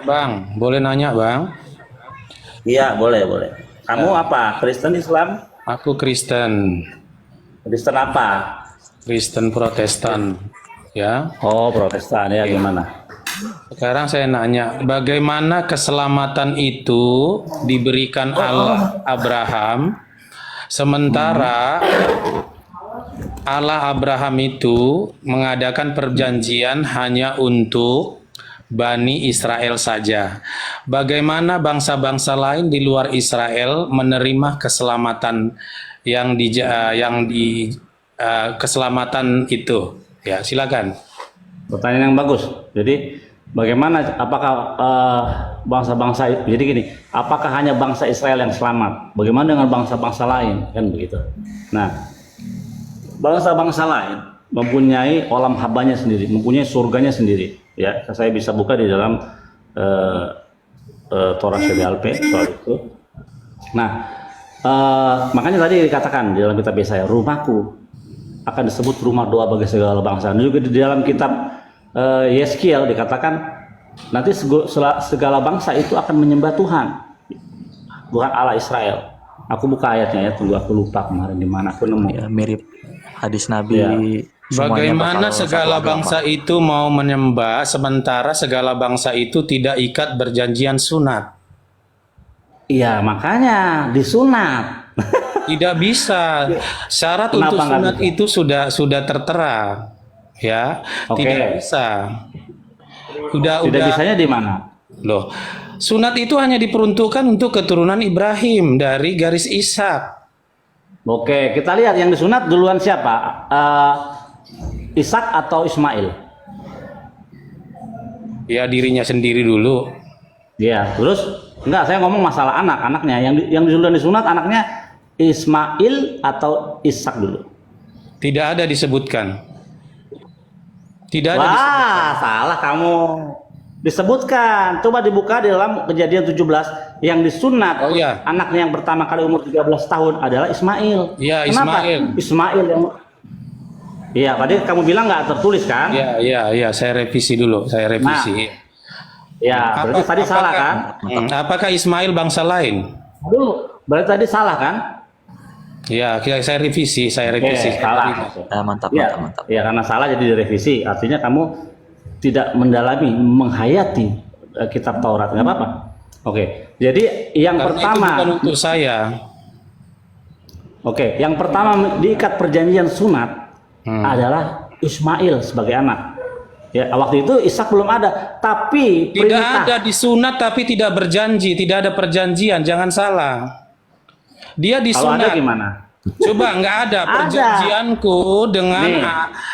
Bang, boleh nanya bang? Iya, boleh, boleh. Kamu apa? Kristen, Islam? Aku Kristen, Kristen apa? Kristen Protestan, ya. Oh, Protestan ya, Oke. gimana? Sekarang saya nanya, bagaimana keselamatan itu diberikan Allah Abraham, sementara Allah Abraham itu mengadakan perjanjian hanya untuk Bani Israel saja. Bagaimana bangsa-bangsa lain di luar Israel menerima keselamatan keselamatan itu? Ya, silakan. Pertanyaan yang bagus. Jadi, bagaimana? Apakah bangsa-bangsa? Jadi gini, apakah hanya bangsa Israel yang selamat? Bagaimana dengan bangsa-bangsa lain? Kan begitu. Nah, bangsa-bangsa lain mempunyai olam habanya sendiri, mempunyai surganya sendiri. Ya, saya bisa buka di dalam eh, Torah Syariat soal itu. Nah, makanya tadi dikatakan di dalam kitab Yesaya, rumahku akan disebut rumah doa bagi segala bangsa. Dan juga di dalam kitab Yeskiel dikatakan nanti segala bangsa itu akan menyembah Tuhan, Tuhan Allah Israel. Aku buka ayatnya ya, tunggu aku lupa kemarin di mana aku nemu. Ya, mirip hadis Nabi. Ya. Semuanya Bagaimana bakal segala satu bangsa agama. itu mau menyembah, sementara segala bangsa itu tidak ikat berjanjian sunat? Iya, makanya disunat. Tidak bisa. Syarat Kenapa untuk nggak sunat bisa? itu sudah tertera, ya. Oke. Tidak bisa. Udah, Tidak bisanya di mana? loh. Sunat itu hanya diperuntukkan untuk keturunan Ibrahim dari garis Ishak. Oke, kita lihat yang disunat duluan siapa? Ishak atau Ismail? Ya, dirinya sendiri dulu. Ya, terus enggak, saya ngomong masalah anaknya. Yang duluan disunat anaknya Ismail atau Ishak dulu? Tidak ada disebutkan. Tidak ada disebutkan. Wah, salah kamu. Disebutkan. Coba dibuka di dalam Kejadian 17 yang disunat Oh ya. anaknya yang pertama kali umur 13 tahun adalah Ismail. Ya, Kenapa? Ismail. Ismail yang Iya, tadi kamu bilang nggak tertulis kan? Ya, saya revisi dulu, saya revisi. Ya, berarti tadi salah kan? Apakah Ismail bangsa lain? Aduh, berarti tadi salah kan? Ya, saya revisi, Oke, salah. Mantap, Ya, mantap. ya karena salah jadi direvisi. Artinya kamu tidak mendalami, menghayati kitab Taurat, nggak apa-apa. Oke, jadi yang Karena itu pertama, bukan untuk saya. oke, yang pertama diikat perjanjian sunat adalah Ismail sebagai anak. Ya, waktu itu Ishak belum ada, tapi Tidak perintah. ada disunat tapi tidak berjanji, tidak ada perjanjian, jangan salah. Dia Kalau ada disunat. gimana? Coba nggak ada Ada. perjanjianku Nih.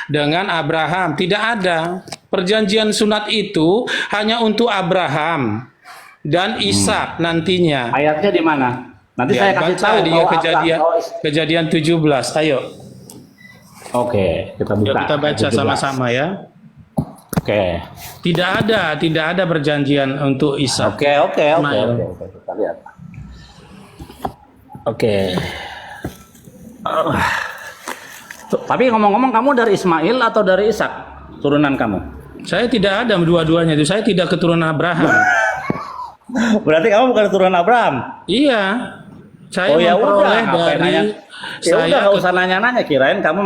dengan Abraham, tidak ada. Perjanjian sunat itu hanya untuk Abraham dan Ishak nantinya. Ayatnya di mana? Nanti Ya, saya kasih baca tahu dia bahwa kejadian 17. Ayo, Oke, kita yuk buka. kita baca 17. sama-sama ya. Oke. Tidak ada perjanjian untuk Ishak. Oke, Ismail. kita lihat. Oke. Tapi ngomong-ngomong, kamu dari Ismail atau dari Ishak turunan kamu? Saya tidak ada dua-duanya itu. Saya tidak keturunan Abraham. Berarti kamu bukan turunan Abraham. Iya. Saya Oh ya udah, memperoleh ngapain nanya? dari Ya udah, saya nggak usah nanya-nanya. Kirain kamu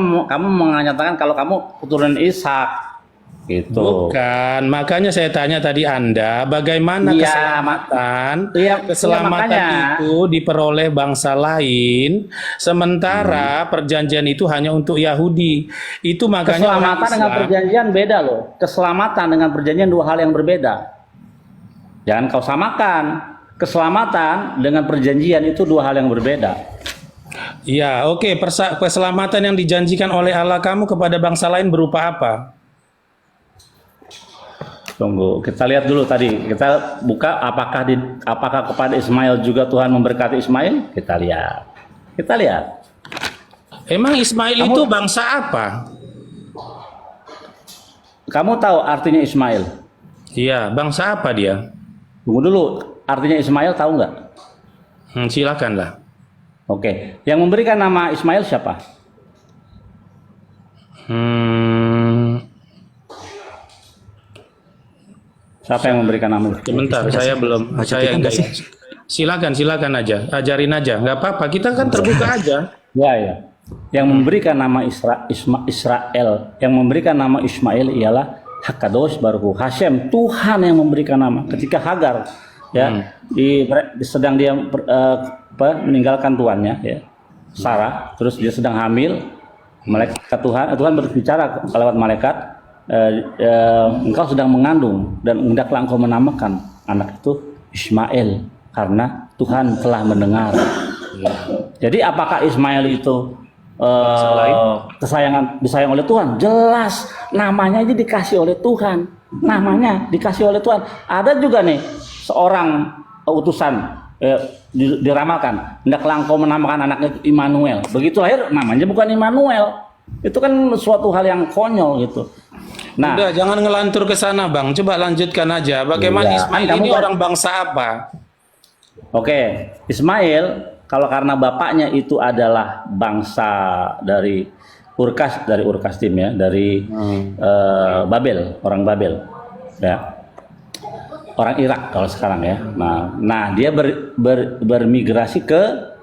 mengatakan kalau kamu keturunan Ishak. Gitu. Bukan, makanya saya tanya tadi Anda, bagaimana Iya, keselamatan makanya. itu diperoleh bangsa lain, sementara perjanjian itu hanya untuk Yahudi. Itu makanya orang Keselamatan dengan Islam- perjanjian beda loh. Keselamatan dengan perjanjian dua hal yang berbeda. Jangan kau samakan. Keselamatan dengan perjanjian itu dua hal yang berbeda. Ya, oke, keselamatan yang dijanjikan oleh Allah kamu kepada bangsa lain berupa apa? Tunggu, kita lihat dulu tadi. Kita buka apakah kepada Ismail juga Tuhan memberkati Ismail? Kita lihat. Kita lihat. Emang Ismail itu bangsa apa? Kamu tahu artinya Ismail? Iya, bangsa apa dia? Tunggu dulu. Artinya Ismail tahu nggak? Silakanlah. Oke. Yang memberikan nama Ismail siapa? Hmm, Siapa yang memberikan nama? Sebentar, saya belum. Baca Saya kita nggak enggak. sih? Silakan aja. Ajarin aja. Nggak apa-apa. Kita kan terbuka aja. Ya. Yang memberikan nama Israel, yang memberikan nama Ismail ialah Hakadosh Baruch Hu, Hashem, Tuhan yang memberikan nama. Ketika Hagar sedang dia meninggalkan tuannya, ya, Sarah, terus dia sedang hamil, malaikat Tuhan berbicara lewat malaikat, engkau sedang mengandung dan hendaklah engkau menamakan anak itu Ismail karena Tuhan telah mendengar. Jadi apakah Ismail itu disayang oleh Tuhan? Jelas, namanya aja dikasih oleh Tuhan. Namanya dikasih oleh Tuhan. Ada juga nih seorang utusan diramalkan, hendaklah engkau menamakan anaknya Immanuel. Begitu lahir namanya bukan Immanuel. Itu kan suatu hal yang konyol gitu. Nah, udah jangan ngelantur ke sana, Bang. Coba lanjutkan aja. Bagaimana Ismail ini orang bangsa apa? Oke, Ismail kalau karena bapaknya itu adalah bangsa dari Urkastim ya, dari Babel, orang Babel, ya, orang Irak kalau sekarang ya. Nah dia bermigrasi ke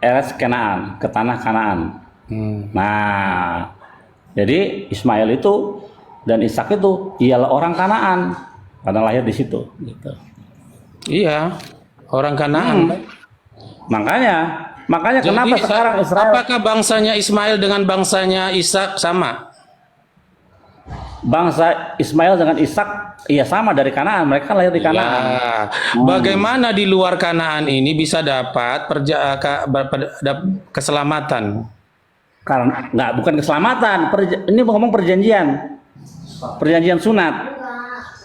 Eretz Kanaan, ke tanah Kanaan. Nah, jadi Ismail itu dan Ishak itu ialah orang Kanaan karena lahir di situ. Gitu. Iya, orang Kanaan. Makanya Jadi, kenapa sekarang Israel? Apakah bangsanya Ismail dengan bangsanya Ishak sama? Bangsa Ismail dengan Ishak iya sama dari Kanaan, mereka kan lahir di Kanaan. Ya. Bagaimana di luar Kanaan ini bisa dapat keselamatan? Karena bukan keselamatan, ini ngomong perjanjian sunat.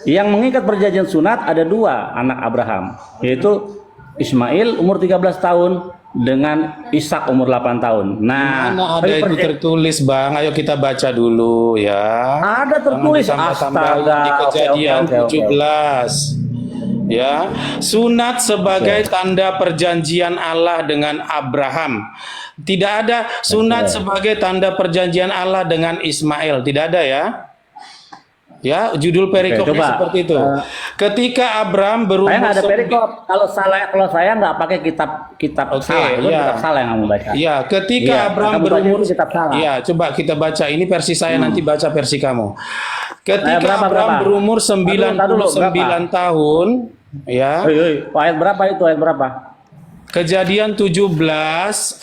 Yang mengikat perjanjian sunat ada dua anak Abraham, yaitu Ismail umur 13 tahun dengan Ishak umur 8 tahun. Nah, mana ada itu tertulis, Bang? Ayo kita baca dulu ya. Ada tertulis. Astaga, di Kejadian 17. Ya, sunat sebagai tanda perjanjian Allah dengan Abraham. Tidak ada sunat sebagai tanda perjanjian Allah dengan Ismail. Tidak ada ya. Ya, judul perikopnya seperti itu. Ketika Abraham berumur saya nggak ada perikop. Kalau saya nggak pakai kitab salah, itu kitab salah yang kamu baca. Iya, ketika Abraham berumur iya, coba kita baca ini versi saya nanti baca versi kamu. Ketika Abraham berumur 99 tahun, ya. Ayat berapa itu? Ayat berapa? Kejadian 17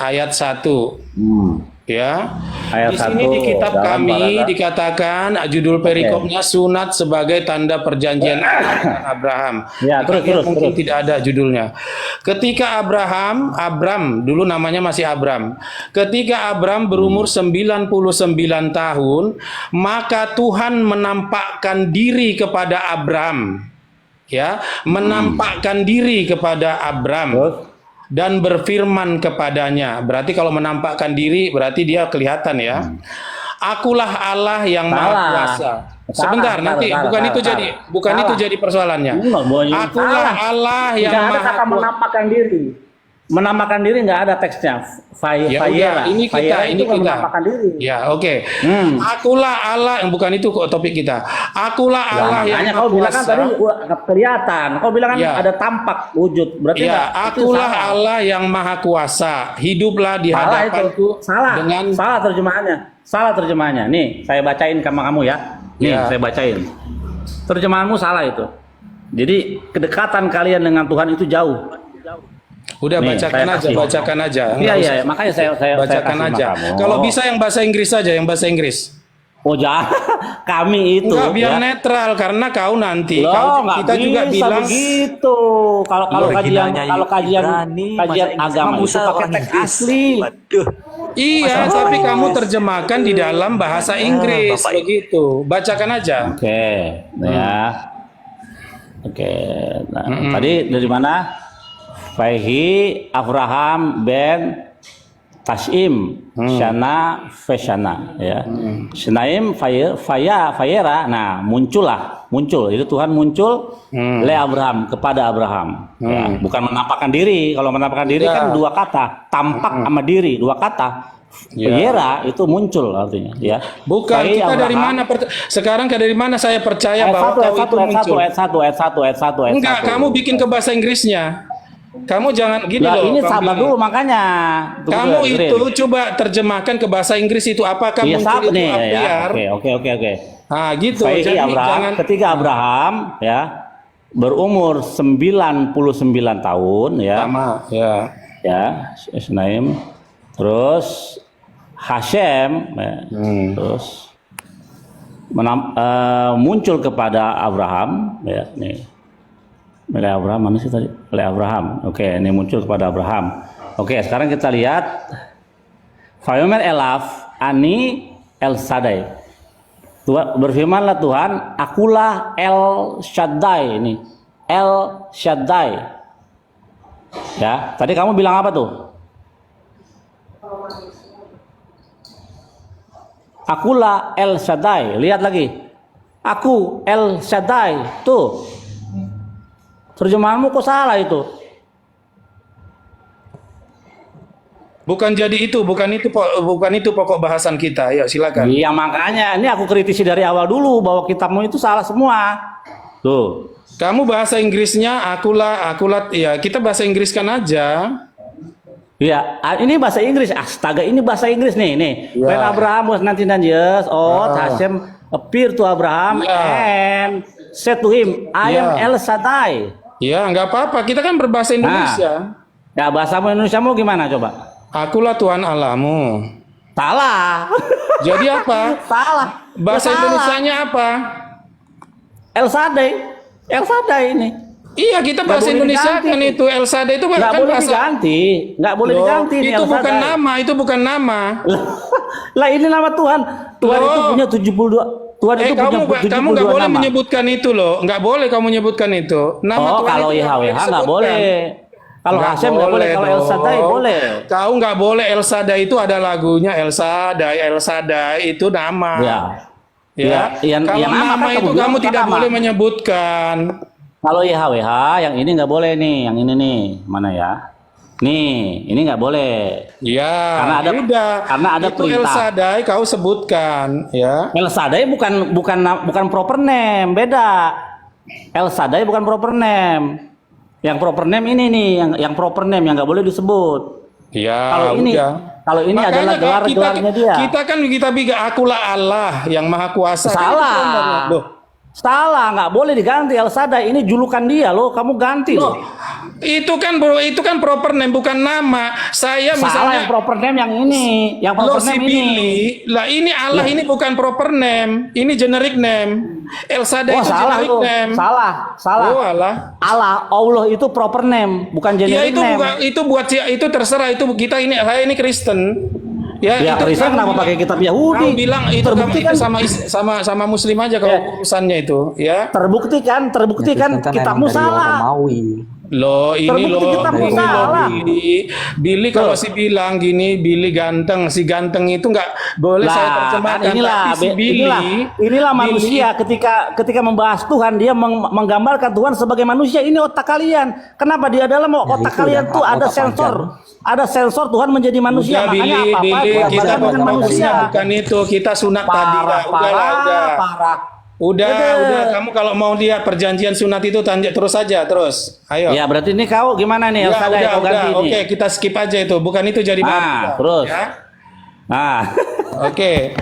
ayat 1. Ya, di ayat sini 1, di kitab kami dikatakan judul perikopnya sunat sebagai tanda perjanjian dengan Abraham. Ya, terus. Tidak ada judulnya. Ketika Abram dulu namanya masih Abram. Ketika Abram berumur 99 tahun, maka Tuhan menampakkan diri kepada Abram. Ya, menampakkan diri kepada Abram. Dan berfirman kepadanya. Berarti kalau menampakkan diri berarti dia kelihatan ya. Akulah Allah yang Maha Kuasa. Sebentar, nanti bukan itu jadi persoalannya. Akulah Allah yang Maha Kuasa. Menampakkan diri. Menampakkan diri nggak ada teksnya. Ini kita. Menampakkan diri. Ya, oke. Akulah Allah yang bukan itu kok topik kita. Akulah Allah yang Maha Kuasa. Kau bilang kan tadi kelihatan. Kau bilang kan ada tampak wujud. Berarti akulah Allah yang Maha Kuasa. Hiduplah di hadapanku dengan salah terjemahannya. Nih, saya bacain sama kamu ya. Saya bacain. Terjemahanmu salah itu. Jadi kedekatan kalian dengan Tuhan itu jauh. Udah bacakan aja. Iya, makanya saya bacakan aja. Kalau bisa yang bahasa Inggris saja, yang bahasa Inggris. Oh jangan, kami itu. Enggak, biar netral karena kau nanti. Kita juga bilang begitu. Kalau kajian agama itu pakai teks asli. Iya, tapi kamu terjemahkan di dalam bahasa Inggris begitu. Bacakan aja. Oke. Nah, tadi dari mana? Faihi Abraham ben Tasim Shana Feshana ya. Shanaim Fayera. Nah, muncul itu Tuhan muncul le Abraham kepada Abraham. Ya, bukan menampakkan diri. Kalau menampakkan diri kan dua kata, tampak sama diri, dua kata. Ya. Fiera itu muncul artinya, ya. Bukan, Fai kita dari Abraham. mana sekarang dari mana saya percaya Ayat bahwa 1, ayat kau 1, itu ayat 1, muncul? ayat 1. Enggak, kamu bikin ke bahasa Inggrisnya. Kamu jangan gini Nah, loh. ini Bang sabar Billy. dulu makanya. Tunggu Kamu dulu, itu Rin. coba terjemahkan ke bahasa Inggris itu apakah Iya, muncul sabar itu nih ya. apiar? Oke. Nah, gitu. Fai Jadi Abraham, jangan ketika Abraham ya berumur 99 tahun ya. sama, ya. Ya, Isnaim. Terus Hashem ya, terus muncul kepada Abraham ya nih. Oleh Abraham mana sih tadi? Oleh Abraham. Oke, ini muncul kepada Abraham. Oke, sekarang kita lihat Fayomer Elaf Ani El Sadai. Berfirmanlah Tuhan, akulah El Shaddai ini. El Shaddai. Ya, tadi kamu bilang apa tuh? Akulah El Shaddai. Lihat lagi. Aku El Shaddai. Tuh. Terjemahanmu kok salah itu? Bukan itu pokok bahasan kita. Ya, silakan. Iya makanya ini aku kritisi dari awal dulu bahwa kitabmu itu salah semua. Tuh. Kamu bahasa Inggrisnya akulah ya, kita bahasa Inggriskan aja. Iya, ini bahasa Inggris. Astaga, ini bahasa Inggris nih. Ya. When Abraham was 99 years old, Hashem appeared to Abraham and said to him, I am El Shaddai. Ya, nggak apa-apa. Kita kan berbahasa Indonesia. Ya, bahasa Indonesiamu gimana coba? Akulah Tuhan Allahmu. Salah. Jadi apa? Salah. Bahasa Ya, salah. Indonesianya apa? El Shaddai. El Shaddai ini. Iya, kita Nggak bahasa boleh Indonesia diganti. kan itu El Shaddai itu Nggak kan boleh bahasa. diganti. Nggak boleh Loh, diganti. nih, itu El bukan Shaddai. nama, itu bukan nama. Lah ini nama Tuhan. Tuhan Loh. itu punya 72. Tuhan itu punya kamu 72 nggak boleh nama. menyebutkan itu loh. Nggak boleh kamu menyebutkan itu. Nama Oh, Tuhan kalau itu YHWH nggak disebutkan. boleh. Kalau Nggak Hashem nggak boleh. Kalau El Shaddai dong. boleh. Kau nggak boleh. El Shaddai itu ada lagunya El Shaddai itu nama. Ya. Ya. Ya, Kalau yang nama nama kan itu kamu bilang kamu bukan tidak nama. boleh menyebutkan. Kalau YHWH yang ini nggak boleh nih. Yang ini nih. Mana ya? Nih, ini nggak boleh. Ya. Karena ada- udah. karena ada itu El perintah. Shaddai kau sebutkan, ya. El Shaddai bukan proper name, beda. El Shaddai bukan proper name. Yang proper name ini nih, yang proper name yang nggak boleh disebut. Ya. Kalau ini, udah. kalau ini Makanya adalah gelarnya dia. kita bilang akulah Allah yang maha kuasa. Salah. Loh. Salah, nggak boleh diganti El Shaddai. Ini julukan dia loh, kamu ganti loh. Itu kan proper name bukan nama. Saya Salah misalnya yang proper name yang ini, yang lo proper si name ini. Billy, lah ini Allah ini bukan proper name, ini generic name. El Shaddai Wah itu salah generic tuh, name. salah. Oh Allah. Allah itu proper name, bukan Ya generic itu name. bukan itu buat itu terserah itu saya ini Kristen. Ya, Ya, itu Kristen kamu kenapa bilang- pakai kitab Yahudi? Kamu bilang itu Terbukti itu kan? sama Muslim aja kalau Ya. urusannya itu, ya. Terbukti kan kitabmu salah. Romawi. Loh ini Terbukti loh kitabmu ini loh salah. Billy kalau si bilang gini Billy ganteng, si ganteng itu nggak boleh saya terjemahkan. Kan Tapi si Billy inilah manusia ketika membahas Tuhan dia menggambarkan Tuhan sebagai manusia. Ini otak kalian. Kenapa di dalam otak itu kalian udah tuh ada otak sensor? Ada sensor Tuhan menjadi manusia. Udah, Makanya apa-apa Billy, kita digambarkan dengan manusia. bukan itu, kita sunat tadi lah. Parah. Udah, kamu kalau mau lihat perjanjian sunat itu terus saja, terus. Ayo. Ya berarti ini kau gimana nih? Ya, El Shaddai kau ganti nih. Oke, kita skip aja itu. Bukan itu jadi bab kita. Terus. Ya. Nah, Oke.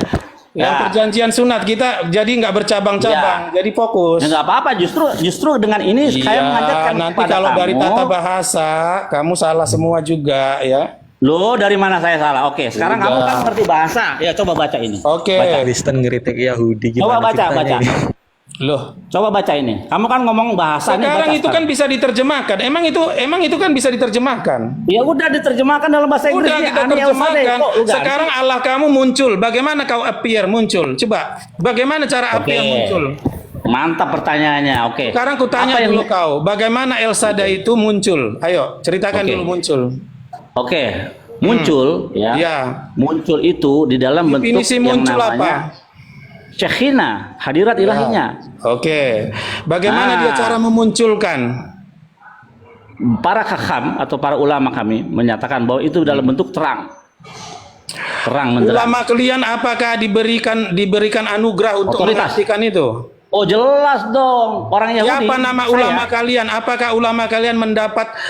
Yang Ya. perjanjian sunat kita jadi nggak bercabang-cabang, jadi fokus. ya nggak apa-apa. Justru dengan ini saya mengajarkan nanti kepada kalau kamu. dari tata bahasa kamu salah semua juga ya. Loh, dari mana saya salah? Oke, sekarang kamu kan ngerti bahasa. Ya, coba baca ini. Oke. Kristen ngeritik Yahudi Coba gimana baca. ceritanya ini? Loh, Coba baca ini. Kamu kan ngomong bahasa nih, sekarang baca itu kan bisa diterjemahkan. Emang itu kan bisa diterjemahkan. Ya udah diterjemahkan dalam bahasa Inggris. Udah Ini kita Ani El Shaddai. terjemahkan. Kok lu ganti? Sekarang Allah kamu muncul. Bagaimana kau appear muncul? Coba. Bagaimana cara Oke. appear muncul? Mantap pertanyaannya. Oke. Sekarang kutanya Apa yang- dulu kau. Bagaimana El Shaddai itu muncul? Ayo, ceritakan Oke. dulu muncul. Oke. Muncul ya. Ya. Muncul itu di dalam bentuk Definisi yang muncul namanya apa? Syekhina, hadirat ilahinya. Oke. Bagaimana Nah. dia cara memunculkan? Para kakam atau para ulama kami menyatakan bahwa itu dalam bentuk terang. terang menderang. Ulama kalian apakah diberikan anugerah untuk Otoritas. menyaksikan itu? Oh jelas dong, orang Yahudi. Siapa nama ulama kalian? Apakah ulama kalian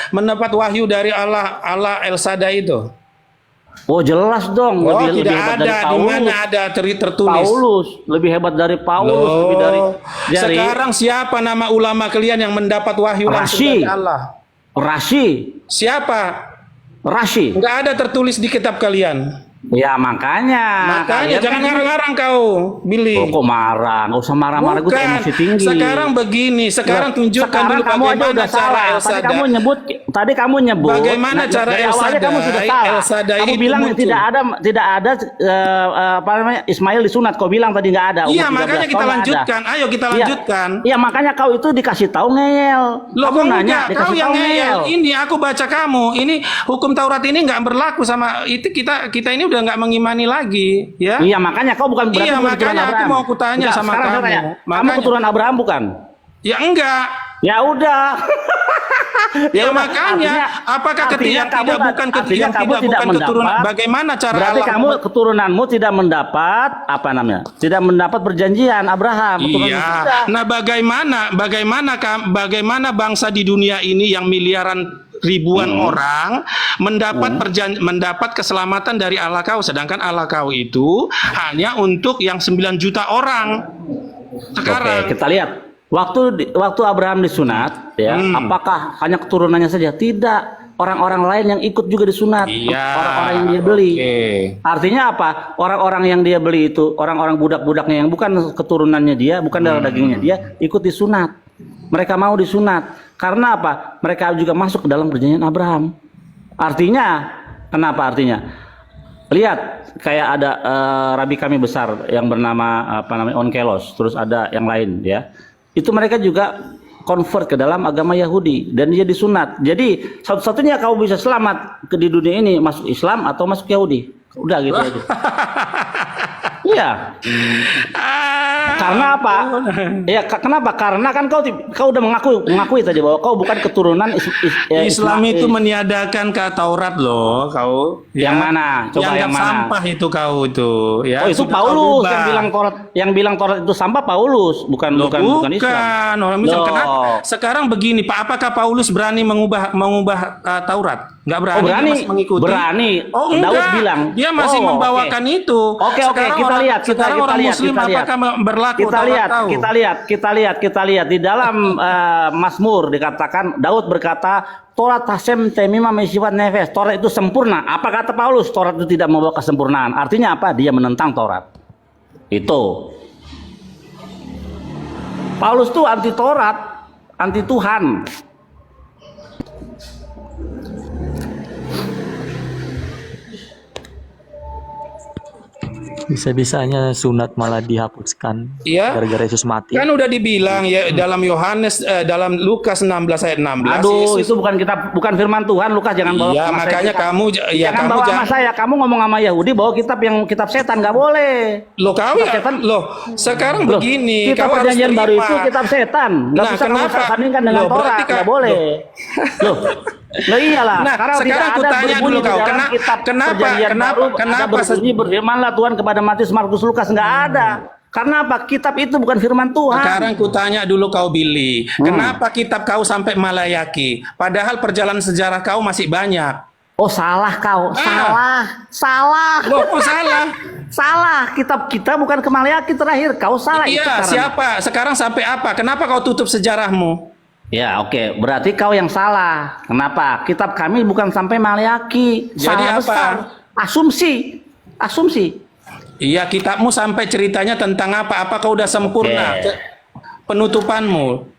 mendapat wahyu dari Allah El Shaddai itu? Oh jelas dong, Oh, lebih tidak hebat ada. dari Di Paulus. mana ada tertulis? Paulus lebih hebat dari Paulus, lebih dari Sekarang siapa nama ulama kalian yang mendapat wahyu langsung Rashi. dari Allah? Rashi, Siapa? Rashi. Enggak ada tertulis di kitab kalian. Ya makanya. Makanya jangan ngarang-ngarang kau, Billy. Oh, kok marah? Nggak usah marah-marah, gue Bukan. emosi tinggi. Sekarang begini, sekarang tunjukkan Sekarang dulu kamu aja bagaimana udah cara salah. El Tadi Shaddai. kamu nyebut. Bagaimana cara dari El awalnya kamu sudah Shaddai, salah. El Shaddai Kamu itu bilang muncul. tidak ada apa namanya Ismail disunat. Kau bilang tadi nggak ada. Iya, Umur 13 makanya kita tahun nggak ada. lanjutkan. Ayo kita Iya. lanjutkan. Iya, makanya kau itu dikasih tahu ngeyel. Loh, Kamu kok nanya, enggak? Kau dikasih yang tahu ngeyel. Ini aku baca kamu. Ini hukum Taurat ini nggak berlaku sama itu, kita ini udah nggak mengimani lagi, ya. Iya, makanya kau bukan berarti Iya, keturunan makanya aku Abraham. mau kutanya Enggak, sama sekarang saya kamu. tanya, kamu Makanya. keturunan Abraham bukan? Ya enggak. Ya udah. Ya, udah. makanya apakah artinya yang kamu tidak nggak- bukan artinya yang kamu tidak bukan keturunan? mendapat- Bagaimana cara Berarti Allah kamu keturunanmu tidak mendapat apa namanya? Tidak mendapat perjanjian Abraham. keturunan Iya. kita. Nah, bagaimana bangsa di dunia ini yang miliaran ribuan orang mendapat keselamatan dari Allah kau, sedangkan Allah kau itu hanya untuk yang 9 juta orang. Sekarang Oke, kita lihat. Waktu Abraham disunat, ya, apakah hanya keturunannya saja? Tidak. Orang-orang lain yang ikut juga disunat. Iya. Orang-orang yang dia beli. Oke. Artinya apa? Orang-orang yang dia beli itu, orang-orang budak-budaknya yang bukan keturunannya dia, bukan darah dagingnya dia, ikut disunat. Mereka mau disunat. Karena apa? Mereka juga masuk ke dalam perjanjian Abraham. Artinya, kenapa artinya? Lihat, kayak ada rabi kami besar yang bernama apa namanya Onkelos, terus ada yang lain, ya. Itu mereka juga convert ke dalam agama Yahudi dan dia disunat. Jadi satu-satunya kau bisa selamat di dunia ini masuk Islam atau masuk Yahudi. Udah gitu aja. Iya. Karena apa? Ya kenapa? Karena kan kau udah mengakui tadi bahwa kau bukan keturunan Islam itu meniadakan ke Taurat loh, kau. Yang mana? Coba yang mana? sampah itu kau itu, ya. Oh, itu Sudah kau Paulus ubah. yang bilang Taurat itu sampah. Paulus bukan Loh, Islam. orang Islam. Loh. Kenapa? Sekarang begini, Pak, apakah Paulus berani mengubah Taurat? Enggak berani, Oh, berani. dia masih mengikuti. Berani. Oh, Daud enggak. bilang. Dia masih Oh, membawakan itu. Oke, Sekarang kita lihat. Sekarang orang Muslim apakah berlaku Taurat tahu? Kita lihat di dalam Mazmur dikatakan Daud berkata Torat Hasem Temima Mesifat Nefes. Torat itu sempurna. Apa kata Paulus? Torat itu tidak membawa kesempurnaan. Artinya apa? Dia menentang Torat. Itu. Paulus tuh anti Torat, anti Tuhan. Bisa-bisanya sunat malah dihapuskan Iya. gara-gara Yesus mati. Kan udah dibilang ya dalam dalam Lukas 16 ayat 16. Aduh, Yesus- itu bukan firman Tuhan, Lukas jangan bawa Iya, sama makanya saya. kamu Jangan bawa sama saya. Kamu ngomong sama Yahudi bawa kitab setan, nggak boleh. Loh, kau ya, Setan. loh, sekarang Loh, begini, kitab kau harus perjanjian baru terima. itu kitab setan. Nggak Nah, bisa kamu kenapa? sandingkan dengan Loh, berarti Torah, nggak kan- boleh. Loh, iyalah. Nah, Karena sekarang tidak aku ada tanya berbunyi dulu di kau, dalam kenapa- kitab kenapa- perjanjian kenapa- baru, kenapa ada berbunyi berfirmanlah Tuhan kepada Matius, Markus, Lukas, nggak ada. Karena apa? Kitab itu bukan firman Tuhan. Sekarang kutanya dulu kau Billy, kenapa kitab kau sampai Malayaki? Padahal perjalanan sejarah kau masih banyak. Oh, salah kau. Salah. Loh, kok salah? Salah. Kitab kita bukan ke Maleakhi terakhir. Kau salah itu Iya, caranya. siapa? Sekarang sampai apa? Kenapa kau tutup sejarahmu? Ya, oke. Berarti kau yang salah. Kenapa? Kitab kami bukan sampai Maleakhi. Jadi Salah apa? besar. Asumsi. Iya, kitabmu sampai ceritanya tentang apa? Apa kau udah sempurna Oke. penutupanmu?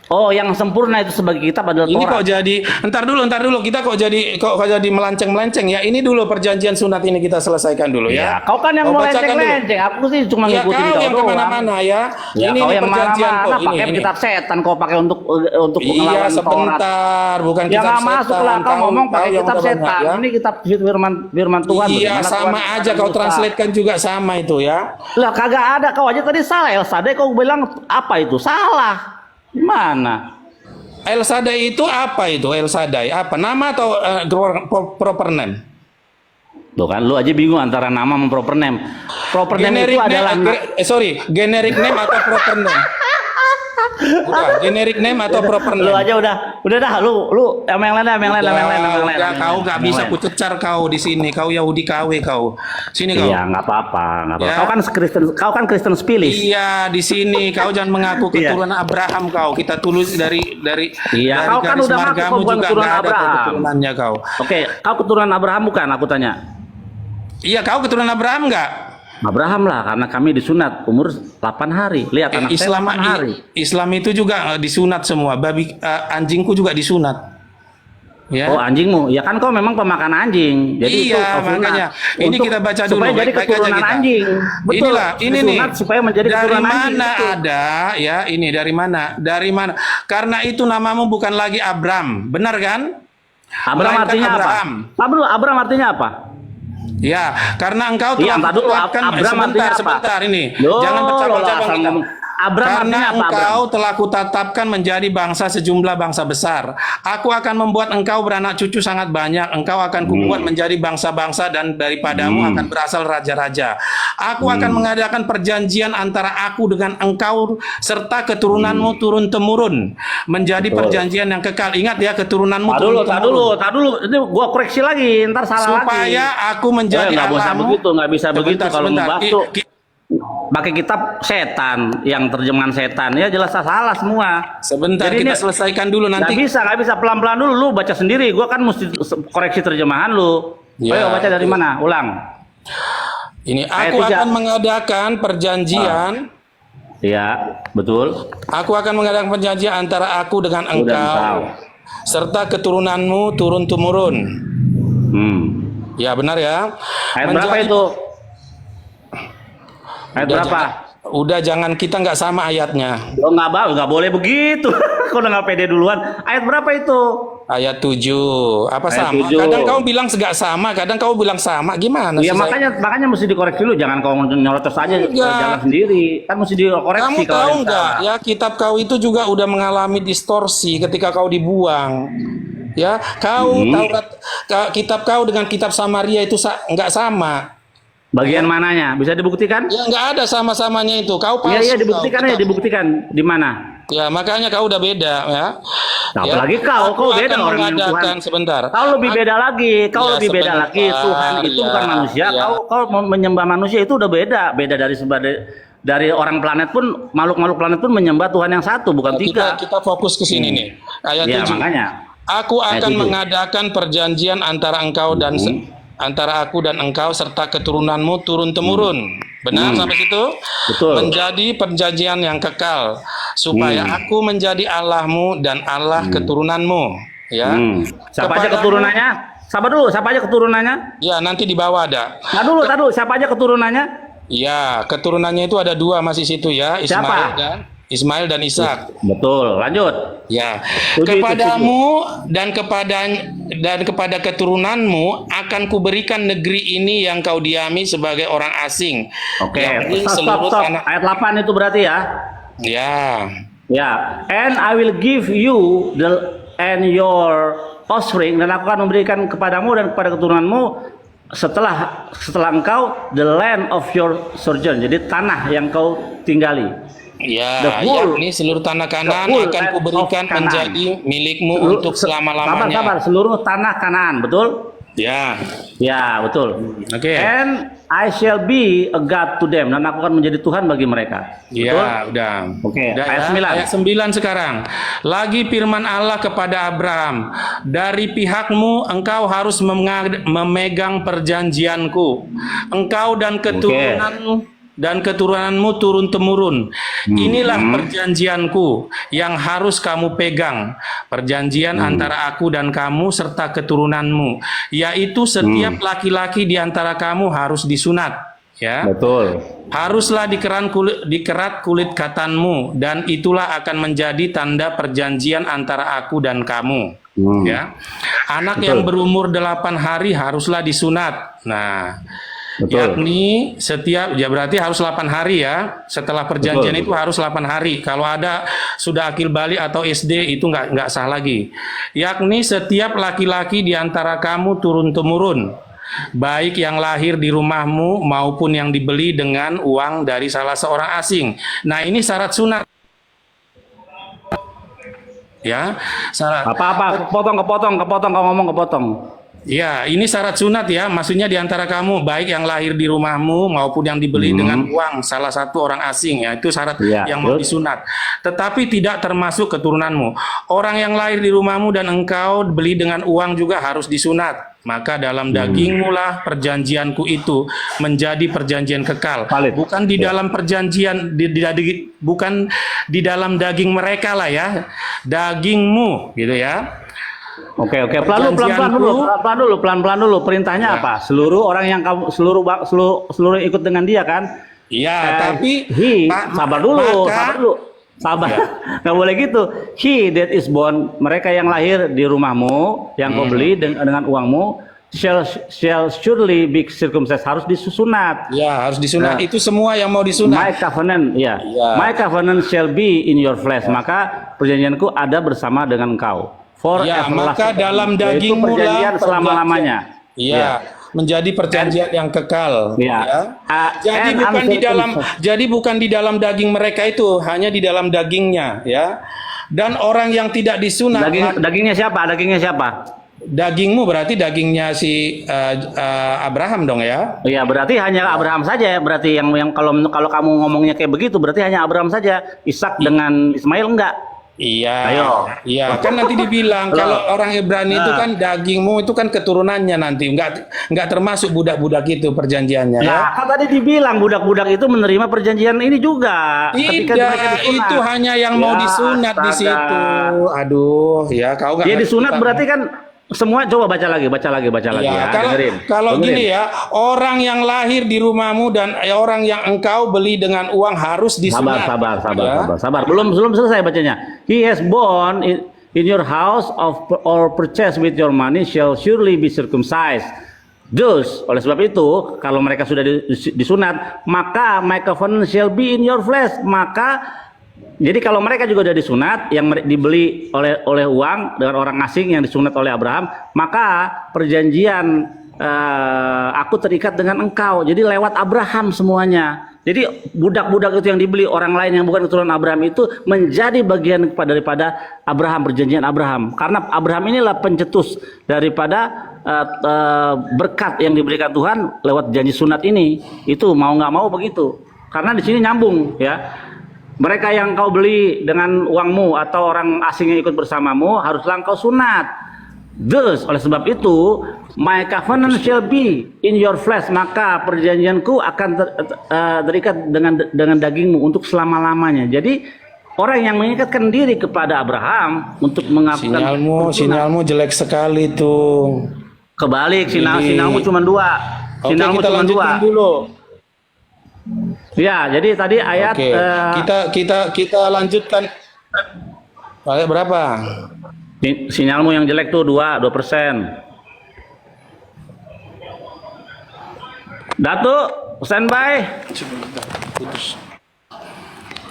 Oh, yang sempurna itu sebagai kitab adalah Ini Torah. kok jadi, ntar dulu, kita kok jadi melenceng ya. Ini dulu perjanjian sunat ini kita selesaikan dulu Ya, ya. kau kan yang Kau mau bacakan dulu. lenceng-lenceng. Aku sih cuma Ya, ngikutin kau kau yang doang. kemana-mana ya. Ya, Ini kau yang perjanjian mana-mana kok pakai ini. kitab setan kau pakai untuk Iya, ngelawan Taurat. sebentar, bukan Ya kitab nggak setan. masuk lah kau ngomong pakai yang kitab udah banyak, setan. ya. Ini kitab firman Tuhan. Iya, Bagaimana sama Tuhan aja kau Musa? translatekan juga sama itu ya. Lah kagak ada, kau aja tadi salah. El Shaddai kau bilang apa itu? Salah. Gimana? El Shaddai itu apa itu? El Shaddai apa? Nama atau proper name? Tuh kan, lu aja bingung antara nama sama proper name. Proper name itu adalah generic name atau proper name? Udah, generic name atau proper name? lu aja udah dah, lu sama yang lain, Udah, kau nggak bisa kucecar kau di sini. Kau Yahudi KW kau. Sini kau. Iya, nggak apa-apa. Ya. Kau kan Kristen Spilis. Iya, di sini kau jangan mengaku keturunan Abraham kau. Kita tulis dari Iya, dari kau kan garis udah ngaku margamu kau bukan juga keturunan nggak ada Abraham. keturunannya kau. Oke, kau keturunan Abraham bukan? Aku tanya. Iya, kau keturunan Abraham nggak? Abraham lah, karena kami disunat umur 8 hari. Lihat anak saya 8 hari. Islam itu juga disunat semua. Anjingku juga disunat. Ya. Oh, anjingmu. Ya kan kau memang pemakan anjing. Jadi itu iya, kau sunat. makanya. Ini kita baca dulu. Supaya jadi baik-baik aja keturunan kita. anjing. Betul. Inilah, ini nih. Disunat supaya menjadi dari keturunan anjing. mana Betul. ada ya? Ini dari mana? Dari mana? Karena itu namamu bukan lagi Abram, benar kan? Abram Melainkan artinya Abraham. apa? Abram artinya apa? Ya, karena engkau Iya, telah entar dulu. kutetapkan Abram artinya apa? sebentar ini. Loh, Jangan bercabang-cabang asal kita. ngomong. Abram Karena artinya apa, engkau Abram? telah kutetapkan menjadi bangsa sejumlah bangsa besar. Aku akan membuat engkau beranak cucu sangat banyak. Engkau akan kubuat menjadi bangsa-bangsa dan daripadamu akan berasal raja-raja. Aku akan mengadakan perjanjian antara aku dengan engkau serta keturunanmu turun-temurun. Menjadi Betul. perjanjian yang kekal. Ingat ya, keturunanmu Tak turun-temurun. dulu. Ini gua koreksi lagi, ntar salah lagi. Supaya aku menjadi nggak bisa Allahmu. begitu, nggak bisa begitu kalau Sebentar. membahas tuh. Pakai kitab setan, yang terjemahan setan, ya jelas salah semua. Sebentar, Jadi kita ini selesaikan dulu nanti. nggak bisa pelan-pelan dulu, lu baca sendiri. Gua kan mesti koreksi terjemahan lu. Ya. Ayo baca dari mana? Ulang. Ini Ayat aku 3. akan mengadakan perjanjian. Iya, betul. Aku akan mengadakan perjanjian antara aku dengan Aku dan engkau serta keturunanmu turun temurun. Hmm. Ya benar ya. Ayat berapa Menjadi- itu? Ayat Udah berapa? Udah jangan kita nggak sama ayatnya. Lo nggak boleh begitu. Kau udah nggak pede duluan. Ayat berapa itu? Ayat 7. Apa Ayat sama? 7. Kadang kau bilang nggak sama, kadang kau bilang sama. Gimana Ya sih? makanya mesti dikoreksi dulu. Jangan kau nyorotos aja Enggak. jalan sendiri. Kan mesti dikoreksi. Kamu kalau tahu yang nggak salah. ya, kitab kau itu juga udah mengalami distorsi ketika kau dibuang. Ya, kau kitab kau dengan kitab Samaria itu nggak sama. Bagian mananya? Bisa dibuktikan? Ya nggak ada sama-samanya itu. Kau palsu. Iya kau. dibuktikan ya, dibuktikan di mana? Ya makanya kau udah beda ya. Nah, Ya, apalagi kau aku beda akan orang yang mengadakan Tuhan. sebentar. Kau lebih beda lagi. Kau Ya, lebih beda sebentar. lagi. Tuhan itu Ya, bukan manusia. ya. Kau menyembah manusia itu udah beda. Beda dari orang planet pun, makhluk-makhluk planet pun menyembah Tuhan yang satu, bukan tiga. Kita fokus ke sini nih. Ayat Ya 7. makanya. Aku Ayat akan 7. mengadakan perjanjian antara engkau dan antara aku dan engkau serta keturunanmu turun temurun. Benar sampai situ? Betul. Menjadi perjanjian yang kekal supaya aku menjadi Allahmu dan Allah keturunanmu. Ya. Siapa aja Kepadamu- keturunannya? Sabar dulu, siapa aja keturunannya? Ya, nanti di bawah ada. Tar dulu, siapa aja keturunannya? Ya, keturunannya itu ada 2 masih situ ya, Siapa? Ismail dan Ishak. Betul, lanjut. Ya, Setuju, kepadamu dan kepada keturunanmu akan kuberikan negeri ini yang kau diami sebagai orang asing. Oke, Yakni stop. seluruh tanah. Ayat 8 itu berarti ya. Ya, Ya, and I will give you and your offspring, dan aku akan memberikan kepadamu dan kepada keturunanmu setelah engkau the land of your sojourn. Jadi tanah yang kau tinggali. ya, The whole- yakni seluruh tanah Kanaan the whole akan land kuberikan of Canaan. menjadi milikmu untuk selama-lamanya. Sabar, seluruh tanah Kanaan, betul? Ya, Ya, betul. oke. And I shall be a God to them, dan aku akan menjadi Tuhan bagi mereka. Betul? Ya, udah. Oke, Udah ayat ya. 9. Ayat 9 sekarang. Lagi firman Allah kepada Abraham, dari pihakmu engkau harus memegang perjanjianku. Engkau dan keturunanmu turun temurun. Inilah perjanjianku yang harus kamu pegang. Perjanjian antara aku dan kamu serta keturunanmu, yaitu setiap laki-laki di antara kamu harus disunat. Ya. Betul. Haruslah dikerat kulit katanmu, dan itulah akan menjadi tanda perjanjian antara aku dan kamu. Ya, anak yang berumur 8 hari haruslah disunat. Nah, Betul. yakni ya berarti harus 8 hari ya. Setelah perjanjian Betul. itu harus 8 hari. Kalau ada sudah akil balik atau SD itu nggak sah lagi. Yakni setiap laki-laki di antara kamu turun temurun baik yang lahir di rumahmu maupun yang dibeli dengan uang dari salah seorang asing. Nah, ini syarat sunat. Ya, syarat. Apa-apa, kepotong, kau ngomong kepotong. Ya, ini syarat sunat ya, maksudnya di antara kamu, baik yang lahir di rumahmu maupun yang dibeli dengan uang salah satu orang asing, ya itu syarat yang mau disunat. Tetapi tidak termasuk keturunanmu. Orang yang lahir di rumahmu dan engkau beli dengan uang juga harus disunat. Maka dalam dagingmu lah perjanjianku itu menjadi perjanjian kekal. Bukan di dalam perjanjian, bukan di dalam daging mereka lah ya, dagingmu gitu ya. Oke, pelan-pelan dulu. Perintahnya apa? Seluruh orang yang kamu seluruh ikut dengan dia kan? Iya, tapi sabar dulu. Sabar. Nggak boleh gitu. He that is born, mereka yang lahir di rumahmu, yang kau beli dengan uangmu, shall surely be circumcised, harus disunat. Ya, harus disunat. Itu semua yang mau disunat. My covenant, My covenant shall be in your flesh. Maka perjanjianku ada bersama dengan engkau. Maka dalam dagingmu lah selama-lamanya. Menjadi perjanjian yang kekal. Jadi bukan di dalam daging mereka itu, hanya di dalam dagingnya, ya. Dan orang yang tidak disunat, dagingnya siapa? Dagingmu berarti dagingnya si Abraham dong ya? Iya, berarti hanya Abraham saja ya. Berarti yang kalau kamu ngomongnya kayak begitu, berarti hanya Abraham saja. Ishak dengan Ismail enggak? Iya, kan nanti dibilang kalau orang Ibrani itu kan dagingmu itu kan keturunannya nanti, enggak termasuk budak-budak itu perjanjiannya. Nah, kan tadi dibilang budak-budak itu menerima perjanjian ini juga. Tidak, itu hanya yang mau disunat di situ. Aduh, ya kau nggak. Ya disunat berarti kan semua. Coba baca lagi ya. Kalau gini ya, orang yang lahir di rumahmu dan orang yang engkau beli dengan uang harus disunat. Sabar. Belum selesai bacanya. He has born in your house or purchased with your money shall surely be circumcised. Thus, oleh sebab itu, kalau mereka sudah disunat, maka my covenant shall be in your flesh. Jadi kalau mereka juga sudah disunat, yang dibeli oleh uang dengan orang asing yang disunat oleh Abraham, maka perjanjian aku terikat dengan engkau. Jadi lewat Abraham semuanya. Jadi budak-budak itu yang dibeli orang lain yang bukan keturunan Abraham itu menjadi bagian daripada Abraham, perjanjian Abraham. Karena Abraham inilah pencetus daripada berkat yang diberikan Tuhan lewat janji sunat ini. Itu mau nggak mau begitu. Karena di sini nyambung ya. Mereka yang kau beli dengan uangmu atau orang asing yang ikut bersamamu haruslah engkau sunat. Thus, oleh sebab itu, my covenant shall be in your flesh, maka perjanjianku akan terikat dengan dagingmu untuk selama-lamanya. Jadi orang yang mengikatkan diri kepada Abraham untuk mengakukan sinyalmu jelek sekali tuh. Kebalik, sinyalmu cuma dua. Sinyalmu kita cuma dua. Dulu. Ya, jadi tadi ayat kita lanjutkan. Ayat berapa? Sinyalmu yang jelek tuh 2%. Datu, standby. Putus.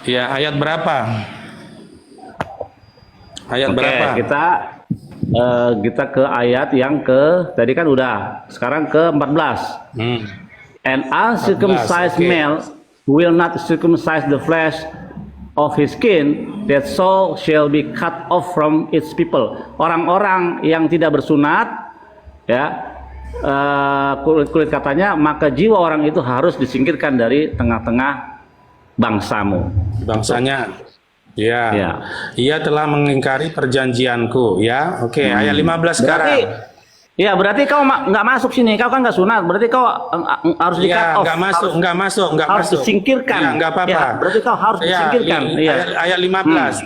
Ya, ayat berapa? Berapa? Kita ke ayat yang tadi kan udah, sekarang ke 14. An uncircumcised male will not circumcise the flesh of his skin, that soul shall be cut off from its people. Orang-orang yang tidak bersunat, ya, kulit katanya, maka jiwa orang itu harus disingkirkan dari tengah-tengah bangsanya. Ya. Ia telah mengingkari perjanjianku. Ya, oke. Ayat 15 sekarang. Berarti kau nggak masuk sini. Kau kan nggak sunat. Berarti kau harus di-cut off. Nggak masuk. Harus disingkirkan. Nggak apa-apa. Berarti kau harus disingkirkan. Ayat 15.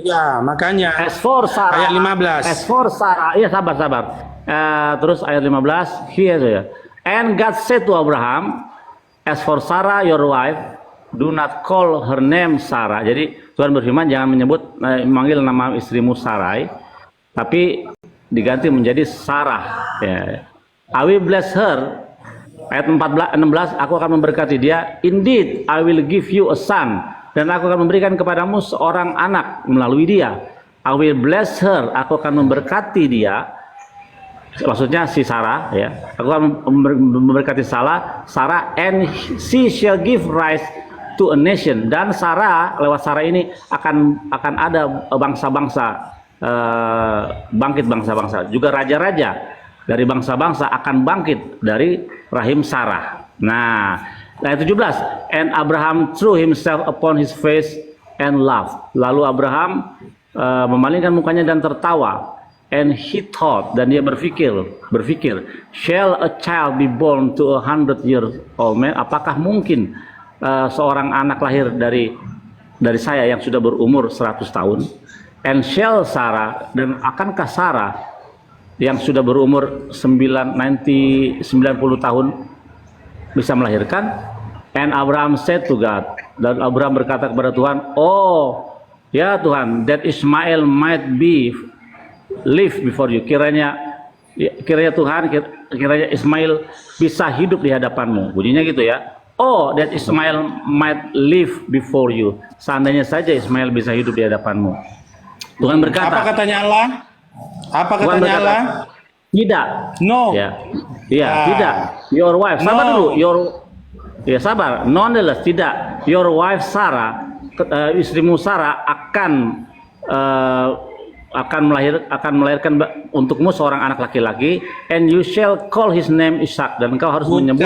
Ya, makanya. As for Sarah. Ayat 15. As for Sarah. Iya, sabar. Terus ayat 15. Here ya. And God said to Abraham, as for Sarah your wife, do not call her name Sarah. Jadi Tuhan berfirman, jangan memanggil nama istrimu Sarai, tapi diganti menjadi Sarah. Ya. I will bless her. Ayat 16, aku akan memberkati dia. Indeed, I will give you a son. Dan aku akan memberikan kepadamu seorang anak melalui dia. I will bless her. Aku akan memberkati dia. maksudnya si Sarah ya, aku akan memberkati Sarah and she shall give rise to a nation, dan Sarah, lewat Sarah ini akan ada bangsa-bangsa, bangkit bangsa-bangsa, juga raja-raja dari bangsa-bangsa akan bangkit dari rahim Sarah. Nah, ayat 17, and Abraham threw himself upon his face and laughed. Lalu Abraham memalingkan mukanya dan tertawa. And he thought, dan dia berpikir, shall a child be born to 100 years old man? Apakah mungkin seorang anak lahir dari saya yang sudah berumur 100 tahun? And shall Sarah, dan akankah Sarah yang sudah berumur 90 tahun bisa melahirkan? And Abraham said to God, dan Abraham berkata kepada Tuhan, oh ya Tuhan, that Ismail might live before you. Kiranya Tuhan, kiranya Ismail bisa hidup di hadapanmu. Bunyinya gitu ya. Oh, that Ismail might live before you. Seandainya saja Ismail bisa hidup di hadapanmu. Tuhan berkata. Apa katanya Allah? Apa katanya Allah? Tidak. No. Ya, tidak. Your wife. Sabar dulu. Ya sabar. Nonetheless, tidak. Your wife Sarah, istrimu Sarah akan melahirkan untukmu seorang anak laki-laki, and you shall call his name Ishak, dan engkau harus menyebut.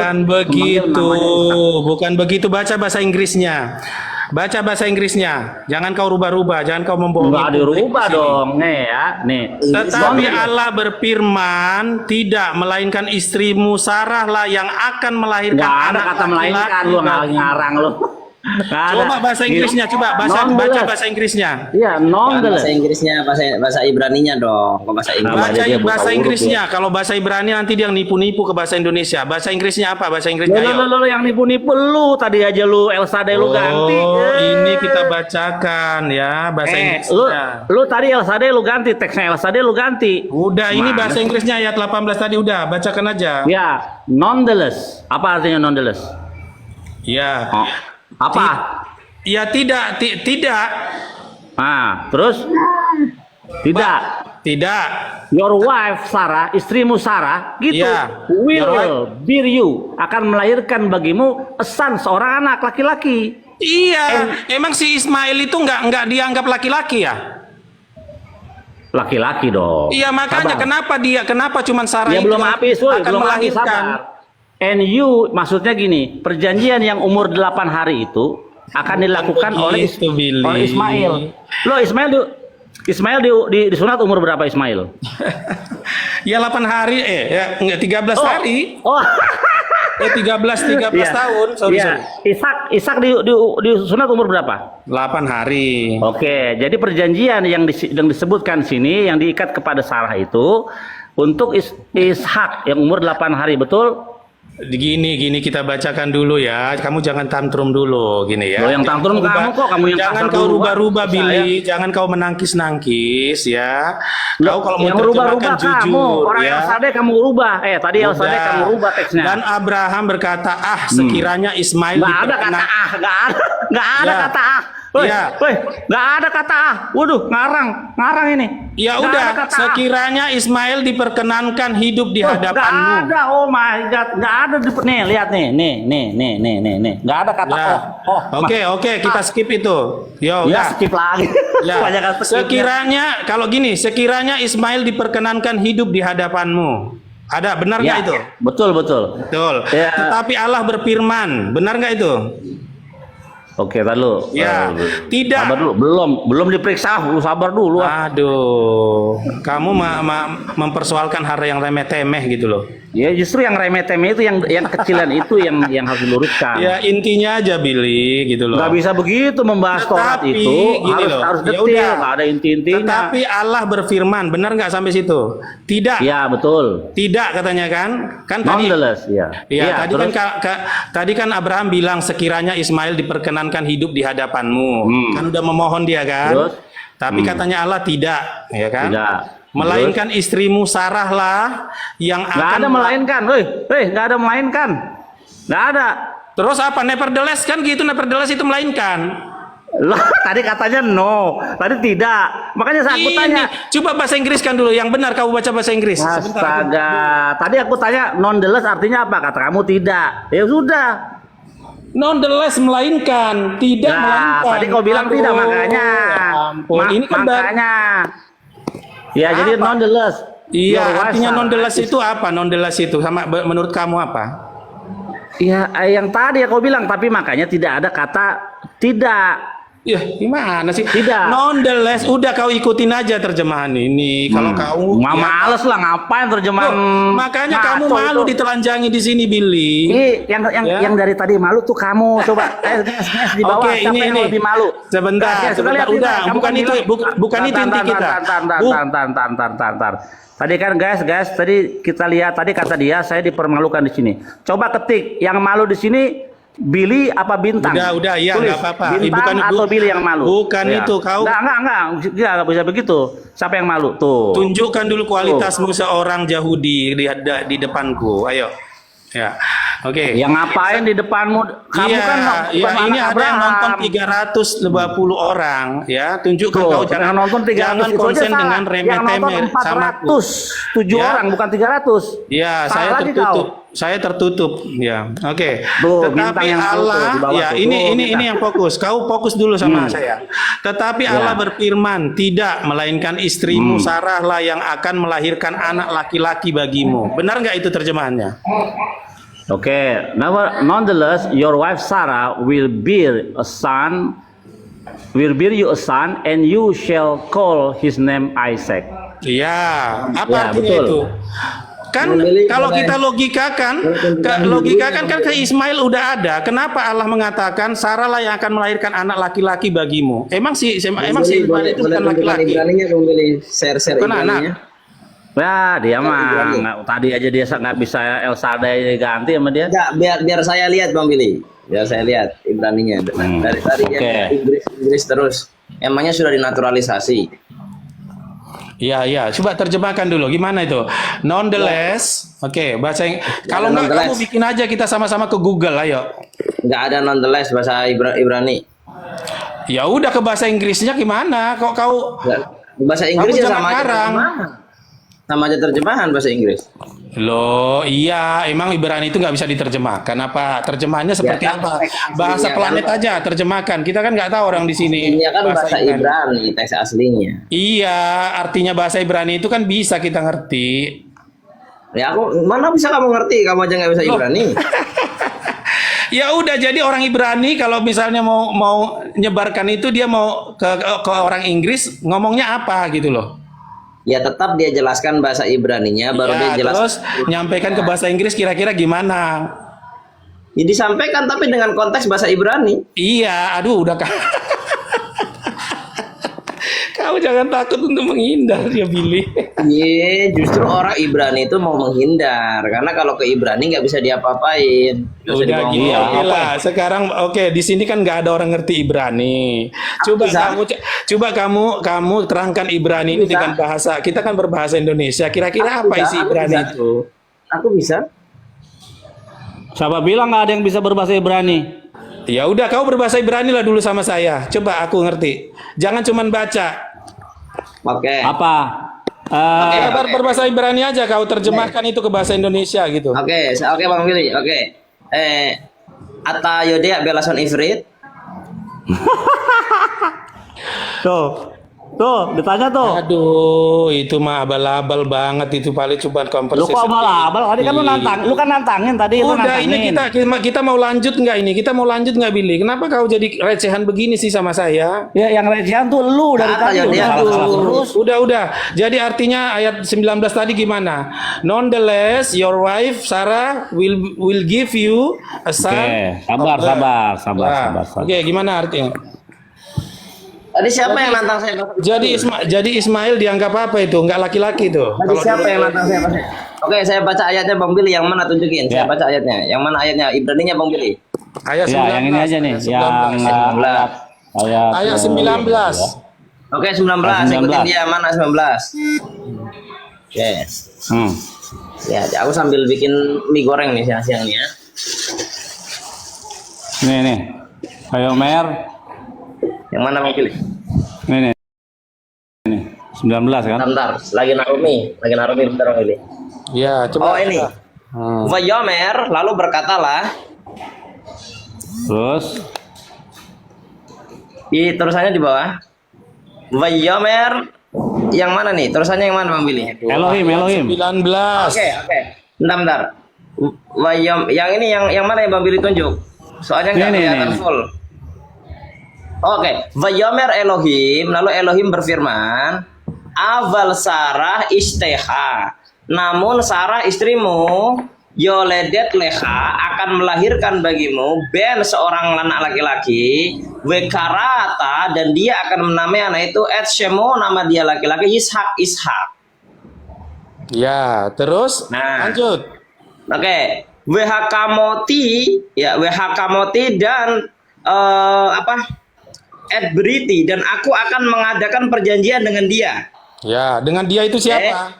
Bukan begitu. Baca bahasa Inggrisnya. Jangan kau rubah-rubah, jangan kau membohongi. Enggak dirubah dong, nih. Tetapi Allah berfirman, tidak, melainkan istrimu Sarah lah yang akan melahirkan Nggak ada anak kata melahirkan, lu ngarang lu. Coba bahasa Inggrisnya, baca bahasa Inggrisnya. Iya, bahasa Inggrisnya, bahasa Ibraninya dong. Kok bahasa Inggris? Bahasa Inggrisnya. Kalau bahasa Ibrani nanti dia nipu-nipu ke bahasa Indonesia. Bahasa Inggrisnya apa? Bahasa Inggrisnya. Lo yang nipu-nipu lu tadi aja lu Elsa deh lu ganti. Ini kita bacakan ya bahasa Inggrisnya. Lu tadi Elsa deh lu ganti, teksnya Elsa deh lu ganti. Udah, ini bahasa Inggrisnya ayat 18 tadi udah, bacakan aja. Ya, nonetheless. Apa artinya nonetheless? Ya. Apa? Ya tidak. Nah, terus? Tidak. Your wife Sarah, istrimu Sarah, gitu. Ya. Will bear you, akan melahirkan bagimu a son, seorang anak laki-laki. Iya. Emang si Ismail itu nggak dianggap laki-laki ya? Laki-laki dong. Iya, makanya kenapa cuman Sarah ya itu belum habis, woy, akan belum melahirkan? Habis, and you, maksudnya gini, perjanjian yang umur 8 hari itu akan dilakukan oleh Ismail. Lo Ismail disunat umur berapa Ismail? Ya 8 hari, 13 hari. 13 tahun. Sorry. Ishak disunat umur berapa? 8 hari. Oke, jadi perjanjian yang disebutkan sini, yang diikat kepada Sarah itu untuk Ishak yang umur 8 hari, betul? Gini kita bacakan dulu ya. Kamu jangan tantrum dulu gini ya. Lo yang tantrum kamu kok, kamu yang jangan kau rubah-rubah Billy, jangan kau menangkis-nangkis ya. Kau kalau mau terjemahkan jujur orang ya. Elsade kamu rubah. Tadi Elsade kamu rubah teksnya. Dan Abraham berkata, sekiranya Ismail nggak ada kata nggak ada kata Woi, nggak ada kata Waduh, ngarang ini. Ya udah, sekiranya Ismail diperkenankan hidup di hadapanmu. Nggak ada, oh my God, nggak ada. Nih, lihat nih, nggak ada kata Oke, kita skip itu. Ya, skip lagi. Ya. Sekiranya, kalau gini, sekiranya Ismail diperkenankan hidup di hadapanmu. Ada, benar nggak itu? Betul. Ya. Tetapi Allah berfirman, benar nggak itu? Oke, tar lu. Ya, tidak. Sabar dulu, belum diperiksa, lu sabar dulu. Aduh, kamu mempersoalkan hal yang remeh-temeh gitu loh. Ya justru yang remeh-temeh itu yang kecilan itu yang harus diluruskan. Ya intinya aja Billy gitu loh. Nggak bisa begitu membahas Taurat itu, harus detail, nggak ada inti-intinya. Tetapi Allah berfirman, benar nggak sampai situ? Tidak. Ya betul. Tidak katanya kan? Kan tadi. Nonetheless, ya. Ya, tadi kan Abraham bilang sekiranya Ismail diperkenankan hidup di hadapanmu. Kan udah memohon dia kan? Terus? Tapi katanya Allah tidak, ya kan? Tidak. Melainkan istrimu Sarah lah yang akan. Nggak ada melainkan, nggak ada melainkan, nggak ada. Terus apa? Nevertheless kan gitu, nevertheless itu melainkan. Loh, tadi katanya no, tadi tidak. Makanya aku tanya. Coba bahasa Inggris kan dulu. Yang benar kamu baca bahasa Inggris. Sebentar, Astaga, tadi aku tanya nonetheless artinya apa? Kata kamu tidak. Ya sudah. Nonetheless melainkan, tidak melainkan. Tadi kau bilang Aduh, tidak makanya. ya ampun. Ini kan makanya. Ya, jadi Apa? nonetheless. Iya, Your wife artinya Sarah nonetheless itu apa? Nonetheless itu sama menurut kamu apa? Ya, yang tadi aku bilang, tapi makanya tidak ada kata tidak. Ya, gimana sih? Tidak. Nonetheless, udah kau ikutin aja terjemahan ini. Kalau kau Males lah, ngapain terjemahan? Loh, makanya kamu ngaco malu itu. ditelanjangi di sini, Billy. Yang dari tadi malu tuh kamu. Coba guys, di bawah. Oke, Siapa yang ini. lebih malu? Sebentar, Guys, coba lihat udah, kita. Kamu bukan kan itu, bilang- bukan itu inti kita. Tar. Tadi kan guys, tadi kita lihat tadi kata dia saya dipermalukan di sini. Coba ketik yang malu di sini Billy apa Bintang? Udah, iya, Tulis, nggak apa-apa. Bintang atau Billy yang malu? Bukan Ya. itu, kau Nggak bisa begitu. Siapa yang malu? Tuh. tunjukkan dulu kualitasmu seorang Yahudi di depanku. Ayo. Ya. Oke. Yang ngapain di depanmu? Kamu Iya, kan iya, bukan ini anak ada yang Abraham. nonton 350 orang, ya. Tunjukkan Tuh, kau yang nonton 300 jangan itu aja konsen salah. dengan Yang nonton remeh-temeh sama 407 Ya. orang bukan 300. Ya, saya Salah lagi tertutup. kau. Saya tertutup, ya. Oke. Tuh, bintang Tetapi yang malu tuh, Allah, di bawah ya tuh. ini Tuh, ini bintang. ini yang fokus. Kau fokus dulu sama saya. Tetapi Ya. Allah berfirman, tidak, melainkan istrimu Sarah lah yang akan melahirkan anak laki-laki bagimu. Benar nggak itu terjemahannya? Okay, nonetheless, your wife Sarah will bear you a son, and you shall call his name Isaac. Iya, apa Ya, artinya betul. itu? Kan Memilih kalau boleh. kita logikakan kan ke Ismail udah ada. Kenapa Allah mengatakan Sarah lah yang akan melahirkan anak laki-laki bagimu? Emang si Ismail itu bukan laki-laki? Ibraninya dong, Billy. Share Bukan anak. Ibraninya. Ya, dia mah tadi aja dia nggak bisa El Shaddai ganti sama dia. Enggak, biar saya lihat Bang Billy. Biar saya lihat Ibraninya. Dari tadi Oke. Inggris terus. Emangnya sudah dinaturalisasi. Iya. Coba terjemahkan dulu. Gimana itu? Nonetheless, oke. Bahasa yang kalau nggak kamu nonetheless. bikin aja kita sama-sama ke Google, ayo. Enggak ada nonetheless bahasa Ibrani. Ya udah ke bahasa Inggrisnya gimana? Kok kau Enggak. Bahasa Inggris ya jangan sama aja ngarang. terjemahan. Sama aja terjemahan bahasa Inggris. Loh, iya, emang Ibrani itu nggak bisa diterjemahkan apa? Terjemahannya seperti kan, apa? teks aslinya Bahasa kan, planet Pak. aja terjemahkan. Kita kan nggak tahu orang di sini. Ini kan bahasa Ibrani teks aslinya. Iya, artinya bahasa Ibrani itu kan bisa kita ngerti. Ya aku mana bisa kamu ngerti? Kamu aja nggak bisa Ibrani. Ya udah, jadi orang Ibrani kalau misalnya mau nyebarkan itu dia mau ke orang Inggris ngomongnya apa gitu loh. Ya tetap dia jelaskan bahasa Ibraninya baru Ya, dia terus jelaskan. nyampaikan ke bahasa Inggris kira-kira gimana? Ya, disampaikan tapi dengan konteks bahasa Ibrani. Iya, aduh udah Kamu jangan takut untuk menghindar ya Billy. Iya, justru orang Ibrani itu mau menghindar karena kalau ke Ibrani nggak bisa diapa-apain. Nggak bisa Udah dibawa. gini oke lah. Sekarang oke, di sini kan nggak ada orang ngerti Ibrani. Coba Bisa. kamu terangkan Ibrani ini Bisa. dengan bahasa. Kita kan berbahasa Indonesia. Kira-kira apa Bisa, isi aku Ibrani bisa. itu? Aku bisa. Siapa bilang nggak ada yang bisa berbahasa Ibrani? Ya udah, kau berbahasa Ibrani lah dulu sama saya. Coba aku ngerti. Jangan cuman baca. Oke. Apa? Ya, berbahasa Ibrani aja kau terjemahkan itu ke bahasa Indonesia gitu. Oke Bang Willy. Oke. Ata Yodea Belason Ifrit. Tuh, ditanya tuh. Aduh, itu mah abal-abal banget itu paling cuma Lu conversation. kok abal-abal? Tadi kan lu kan nantangin tadi. lu Udah, ini nantangin. kita mau lanjut nggak ini? Kita mau lanjut nggak, Billy? Kenapa kau jadi recehan begini sih sama saya? Ya, yang recehan tuh lu dari Kata tadi. ya, Lu dia salah-salah tuh. terus. Udah. Jadi artinya ayat 19 tadi gimana? Nonetheless, your wife Sarah will give you a son. Oke, sabar. Nah, Oke, gimana artinya? Tadi siapa yang nantang saya? Jadi Ismail dianggap apa itu? Nggak laki-laki tuh. Tadi siapa yang nantang saya? Oke, saya baca ayatnya Bang Billy. Yang mana tunjukin? Saya Ya. baca ayatnya. Yang mana ayatnya? Ibraninya Bang Billy. Ayat 19. Ya, yang ini aja nih, yang 19. Ayat 19. Oke, 19. 19. Ikutin dia. Mana 19? Yes. Ya, aku sambil bikin mie goreng nih siang-siang nih ya. Nih. Ayo Mer. Yang mana Bang pilih? Ini 19 kan? Bentar, lagi Narumi, bentar Bang pilih. Ya, Oh coba. ini. Wayomer lalu berkatalah. Terus Terusannya di bawah. Wayomer yang mana nih? Terusannya yang mana Bang pilih? Elohim. 19. Oke. Bentar. Yang ini yang mana yang Bang Billy tunjuk? Soalnya nggak Ini, kelihatan ini. full. Oke. Vayomer Elohim, lalu Elohim berfirman, Aval Sarah isteha. Namun Sarah istrimu, Yoledet leha akan melahirkan bagimu ben seorang anak laki-laki, Wekarata dan dia akan menamai anak itu Etshemo, nama dia laki-laki Ishak. Ya, terus Nah. lanjut. Oke, WHK Moti dan Adberiti dan aku akan mengadakan perjanjian dengan dia. Ya, dengan dia itu siapa?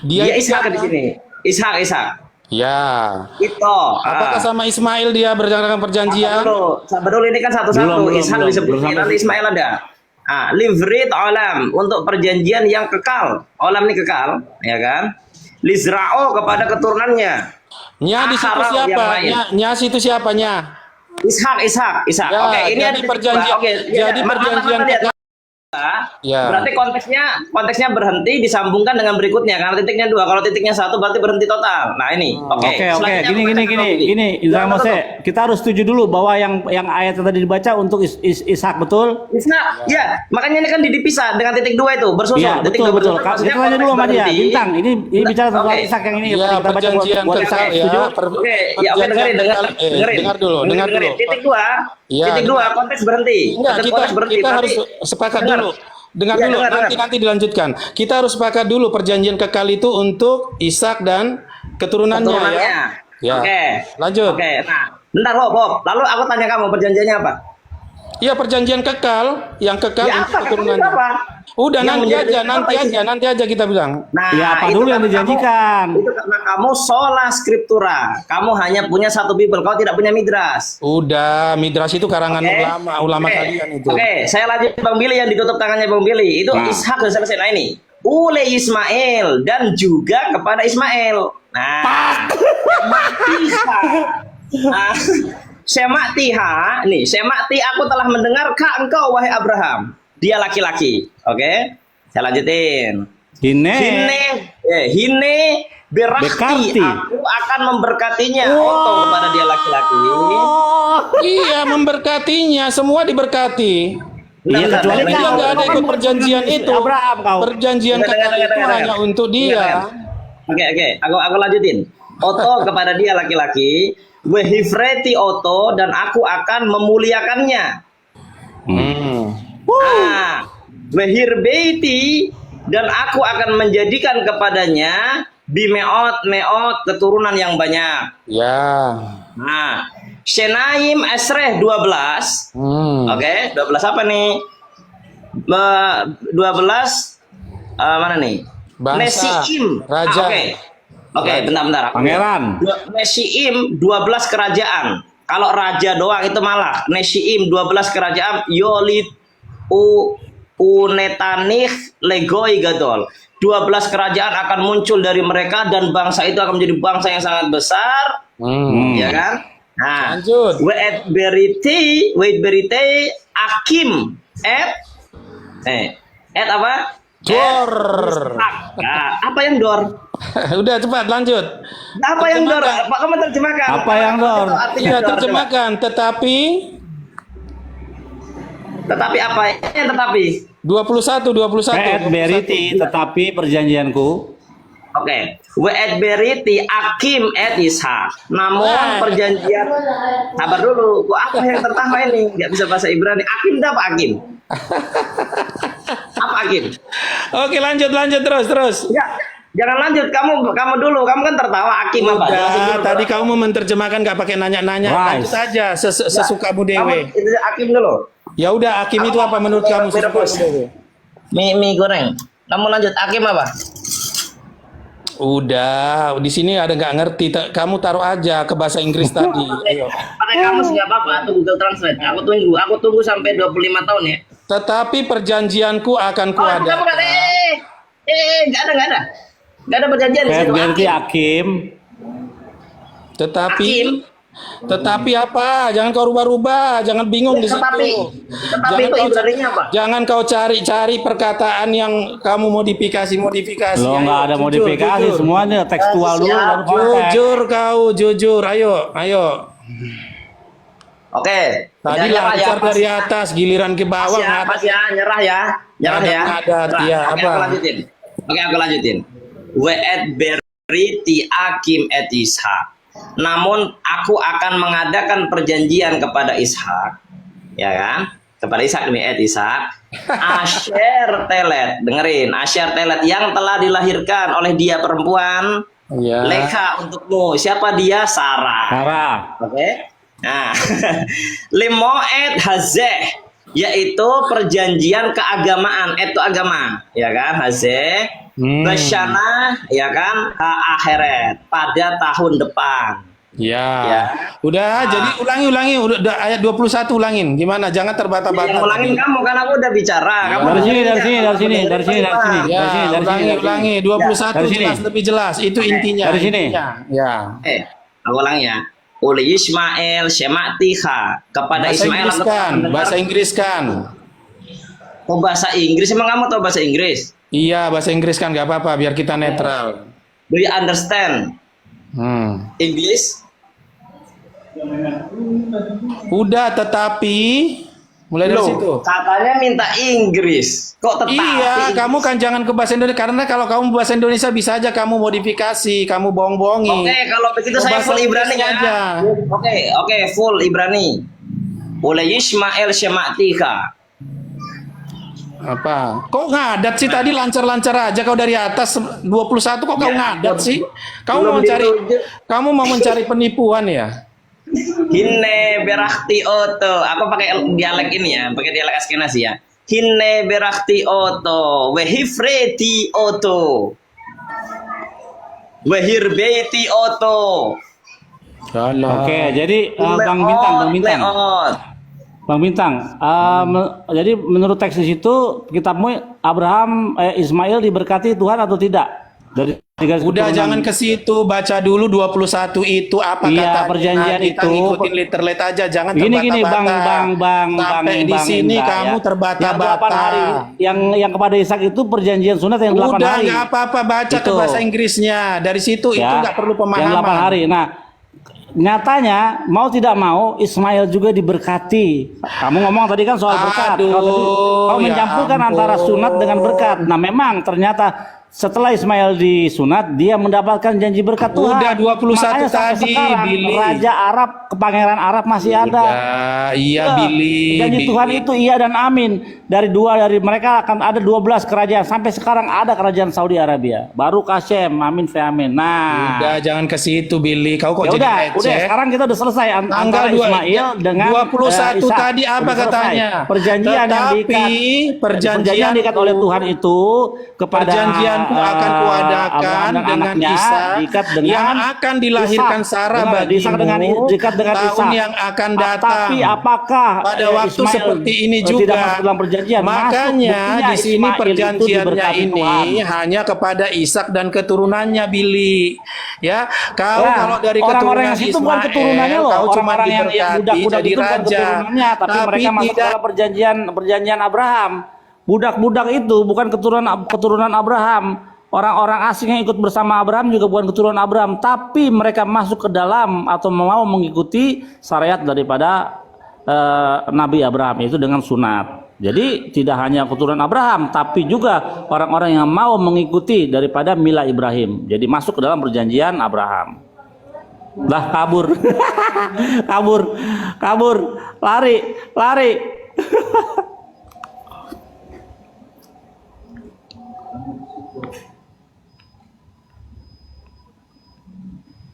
Dia itu Ishak siapa? di sini. Ishak. Ya. Itu. Apakah sama Ismail dia berjalan perjanjian? Sabar dulu ini kan satu-satu. Belum, Ishak belum disebut, sampai nanti Ismail ada. Livrit olam untuk perjanjian yang kekal. Olam ini kekal, ya kan? Lizra'o kepada keturunannya. Nya di situ Akharau yang siapa? lain. Nya situ siapa nya? Ishak. Ya, Oke, ini jadi ada perjanjian. Oke, Jadi perjanjian kekal. Ya. Berarti konteksnya berhenti disambungkan dengan berikutnya karena titiknya 2. Kalau titiknya 1 berarti berhenti total. Nah ini, oke. Oke. Selanjutnya aku bacakan dulu. Gini, Indra Jangan Mose, tutup. kita harus setuju dulu bahwa yang ayat yang tadi dibaca untuk Ishak, betul? Ishak, ya, makanya ini kan dipisah dengan titik 2 itu bersusun. Iya, Titik betul. 2 bersusun, Kita maksudnya tanya dulu sama dia, berhenti. Bintang. Ini bicara tentang Oke. Ishak yang ini. Ya, kita baca perjanjian buat kekal Ishak. ya. Setuju? Oke, ya oke dengerin. Dengar dulu. Titik 2. Iya, Titik 2 konteks berhenti. Enggak, Konteks berhenti. kita Berarti- harus sepakat Dengar. dulu. Dengar Iya, dulu, dengar. nanti dilanjutkan. Kita harus sepakat dulu perjanjian kekal itu untuk Ishak dan keturunannya ya. Ya. Oke. Lanjut. Oke, nah, bentar Bob. Lalu aku tanya kamu perjanjiannya apa? Iya, perjanjian kekal, yang kekal Ya untuk apa? keturunannya. Apa? Udah Yang menjadi- nanti aja kita bilang. Nah, Ya, apa itu dulu yang karena dijanjikan? Itu karena kamu sola scriptura. Kamu hanya punya satu Bible, kau tidak punya midras. Udah, Midrash itu karangan Oke. ulama Oke. kalian itu. Oke, saya lanjut Bang Billy yang ditutup tangannya Bang Billy. Itu Nah. Ishak sudah selesai. Nah ini. Ule Ismail dan juga kepada Ismail. Nah, Sematiha, nih, Semati aku telah mendengar engkau wahai Abraham. Dia laki-laki. Oke. Saya lanjutin. Hine berarti Bekarti. aku akan memberkatinya. Oto kepada dia laki-laki. Iya, memberkatinya, semua diberkati. Iya, kecuali Bentar, Dia kau. nggak ada ikut perjanjian itu. Abraham kau. Perjanjian kekal itu hanya untuk dia. Oke, aku lanjutin. Oto kepada dia laki-laki, wehifreti oto dan aku akan memuliakannya. Wehirbeiti dan aku akan menjadikan kepadanya bimeot keturunan yang banyak. Ya. Nah, Shenaim Esreh 12. Oke, 12 apa nih? 12 mana nih? Bangsa, Nesiim. raja. Oke, bentar. Pangeran. Nesiim 12 kerajaan. Kalau raja doang itu malah Nesiim 12 kerajaan Yolit Unetanich Legoi Gadol. 12 kerajaan akan muncul dari mereka dan bangsa itu akan menjadi bangsa yang sangat besar. Ya kan? Nah, Lanjut. wait berite Akim apa? Dor. Nah, apa yang dor? Udah cepat lanjut. Apa yang dor? Terjemahkan. Apa kamu terjemahkan? Apa yang dor? Artinya Iya, dor, terjemahkan. Tetapi coba. Tetapi apa? Yang tetapi. 21. Beriti, tetapi perjanjianku. Oke. Beriti Akim Ishak. Namun perjanjian. Sabar dulu. Kok apa yang tertawa ini? Nggak bisa bahasa Ibrani. Akim itu apa Akim? Apa Akim? Oke, lanjut terus. Ya, jangan lanjut. Kamu dulu. Kamu kan tertawa Akim apa? Jelasin Udah, dulu. tadi kamu mau menerjemahkan nggak pakai nanya-nanya. Right. Lanjut saja sesukamu Kamu dewe. itu Akim dulu. Ya udah, Hakim itu apa menurut kamu? Rebus. Mie goreng. Kamu lanjut Akim apa? Udah, di sini ada nggak ngerti. Kamu taruh aja ke bahasa Inggris tadi. Ayo. Pakai kamus nggak apa-apa atau Google Translate. Aku tunggu sampai 25 tahun ya. Tetapi perjanjianku akan Bukan, kuadakan. bukan. Nggak ada. Nggak ada perjanjian di situ. Berarti Hakim. Tetapi Hakim. tetapi apa? Jangan kau rubah-rubah, jangan bingung di situ. Tetapi itu kau, ibraninya apa? jangan kau cari-cari perkataan yang kamu modifikasi. Lo nggak ada Ayo, modifikasi, jujur. semuanya tekstual dulu baru konteks. Jujur kau, jujur. Ayo. Oke. Tadi Nyerah lancar Pas dari atas, giliran ke bawah. Pas ya, nyerah ya. Nyerah Ada ya. ngadat, Nyerah. iya, Oke, apa? aku lanjutin. We'et beri ti akim et Ishak. Namun aku akan mengadakan perjanjian kepada Ishak, ya kan? Kepada Ishak demi et Ishak. Asher telet, dengerin. Asher telet yang telah dilahirkan oleh dia perempuan. Ya. Leka untukmu. Siapa dia? Sarah. Sarah. Oke. Nah, limoet hazeh, yaitu perjanjian keagamaan, itu agama, ya kan? Hazeh, besyana, ya kan? Akhirat, pada tahun depan. Ya. Udah, jadi ulangi. Udah ayat 21 ulangin. Gimana? Jangan terbata-bata. Yang ulangin kamu kan aku udah bicara. Kamu Dari sini. Ya, Dari ulangi. 21 Dari sini. jelas, lebih jelas. Itu intinya. Dari sini. Intinya. Ya. Aku ulangi ya. Oleh Ismail Shematiha kepada Bahasa Ismail. Inggris kan. Bahasa Inggris kan. Oh, bahasa Inggris, emang kamu tahu bahasa Inggris? Iya, bahasa Inggris kan nggak apa-apa, biar kita netral. Do you understand English? Udah, tetapi mulai dari situ. Katanya minta Inggris. Kok tetapi? Iya, kamu kan jangan ke bahasa Indonesia, karena kalau kamu bahasa Indonesia bisa aja kamu modifikasi, kamu bohong-bohongi. Oke, kalau begitu Ke saya bahasa full Ibrani Inggris ya. aja. Oke, full Ibrani. Oleh Ismail Shematika. Apa? Kok ngadat sih tadi lancar-lancar aja kau dari atas 21 kok kau ngadat sih? Kamu mau mencari penipuan ya? Hinne berakti oto. Aku pakai dialek ini ya, pakai dialek Askenazi ya. Hinne berakti oto, wehifreti oto, wehirbeti oto. Oke, jadi Bang Bintang, jadi menurut teks di situ kitabmu Abraham Ismail diberkati Tuhan atau tidak? Dari udah jangan ke situ, baca dulu 21 itu apa iya, katanya. perjanjian Kita itu ngikutin literate aja, jangan gini terbata-bata. Sampai di sini Indra, kamu ya. terbata-bata. Yang 8 hari, yang kepada Ishak itu perjanjian sunat yang 8 Udah hari. nggak apa-apa, baca ke Itu. bahasa Inggrisnya. Dari situ itu Ya, nggak perlu pemahaman. Yang 8 hari. Nah, nyatanya mau tidak mau Ismail juga diberkati. Kamu ngomong tadi kan soal berkat. Kau ya mencampurkan ampun. antara sunat dengan berkat. Nah, memang ternyata setelah Ismail disunat, dia mendapatkan janji berkat Tuhan. Udah 21 Makanya sampai tadi, sekarang, Billy. Raja Arab, Pangeran Arab masih ada. Iya, Billy. Janji Billy. Tuhan itu iya dan amin. Dari mereka akan ada 12 kerajaan. Sampai sekarang ada kerajaan Saudi Arabia. Baru Kasem, amin fe amin. Nah, Udah jangan ke situ, Billy. Kau kok ya jadi udah, receh? sekarang kita udah selesai antara Tanggal Ismail dengan 21 Ishak. tadi apa Udah selesai. katanya? Perjanjian yang diikat, perjanjian yang diikat oleh Tuhan itu kepada perjanjianku akan kuadakan Abraham dan dengan anaknya, Ishak diikat dengan yang akan dilahirkan Ishak. Sarah Dengar, diikat dengan tahun Ishak. yang akan datang. Tapi apakah pada waktu Ismail seperti ini tidak juga masuk dalam perjanjian? makanya Buktinya di sini Ismail itu perjanjiannya diberkati ini Tuhan. hanya kepada Ishak dan keturunannya, Billy. Ya, kau Nah, kalau dari orang-orang keturunan yang situ bukan keturunannya loh, kau cuma orang-orang yang diberkati budak-budak jadi itu bukan raja. keturunannya, tapi mereka masuk tidak dalam perjanjian Abraham. Budak-budak itu bukan keturunan Abraham. Orang-orang asing yang ikut bersama Abraham juga bukan keturunan Abraham, tapi mereka masuk ke dalam atau mau mengikuti syariat daripada Nabi Abraham, itu dengan sunat. Jadi tidak hanya keturunan Abraham, tapi juga orang-orang yang mau mengikuti daripada mila Ibrahim. Jadi masuk ke dalam perjanjian Abraham. Lah kabur. kabur, lari.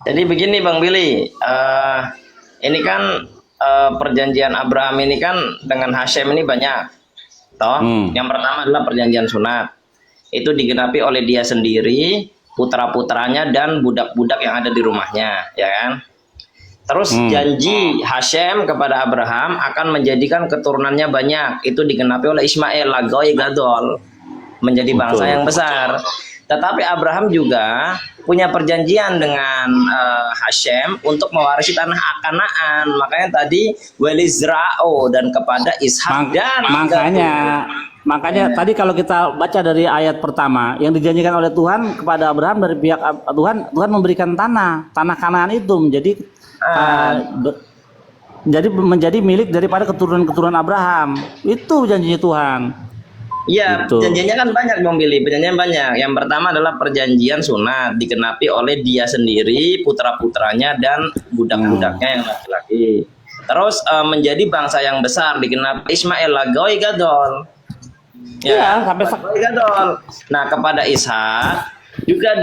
Jadi begini Bang Billy, ini kan perjanjian Abraham ini kan dengan Hashem ini banyak, toh. Yang pertama adalah perjanjian sunat, itu digenapi oleh dia sendiri, putra-putranya dan budak-budak yang ada di rumahnya, ya kan. Terus janji Hashem kepada Abraham akan menjadikan keturunannya banyak. Itu digenapi oleh Ismail, Lagoy Gadol, menjadi bangsa yang besar. Tetapi Abraham juga punya perjanjian dengan Hashem untuk mewarisi tanah Kanaan. Makanya tadi Welizra'o dan kepada Ishak dan Makanya tadi kalau kita baca dari ayat pertama yang dijanjikan oleh Tuhan kepada Abraham dari pihak Tuhan memberikan tanah Kanaan itu menjadi milik daripada keturunan Abraham. Itu janjinya Tuhan. Iya, Gitu. perjanjiannya kan banyak Bang Billy, perjanjian banyak. Yang pertama adalah perjanjian sunat digenapi oleh dia sendiri, putra-putranya dan budak-budaknya yang laki-laki. Terus menjadi bangsa yang besar digenapi Ismail Lagoy Gadol. Iya, sampai Lagoy Gadol. Nah, kepada Ishak juga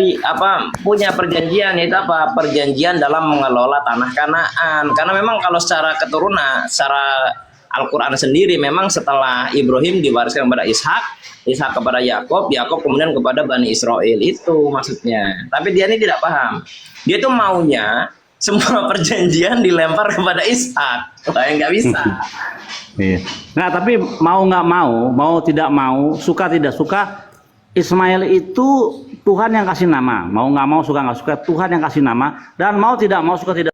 punya perjanjian, yaitu perjanjian dalam mengelola tanah Kanaan. Karena memang kalau secara keturunan, secara Al-Quran sendiri memang setelah Ibrahim diwariskan kepada Ishak kepada Yakub kemudian kepada Bani Israel, itu maksudnya. Tapi dia ini tidak paham. Dia itu maunya semua perjanjian dilempar kepada Ishak. Nggak bisa. Iya. Nah, tapi mau nggak mau tidak mau, suka tidak suka, Ismail itu Tuhan yang kasih nama. Mau nggak mau, suka nggak suka, Tuhan yang kasih nama. Dan mau tidak mau, suka tidak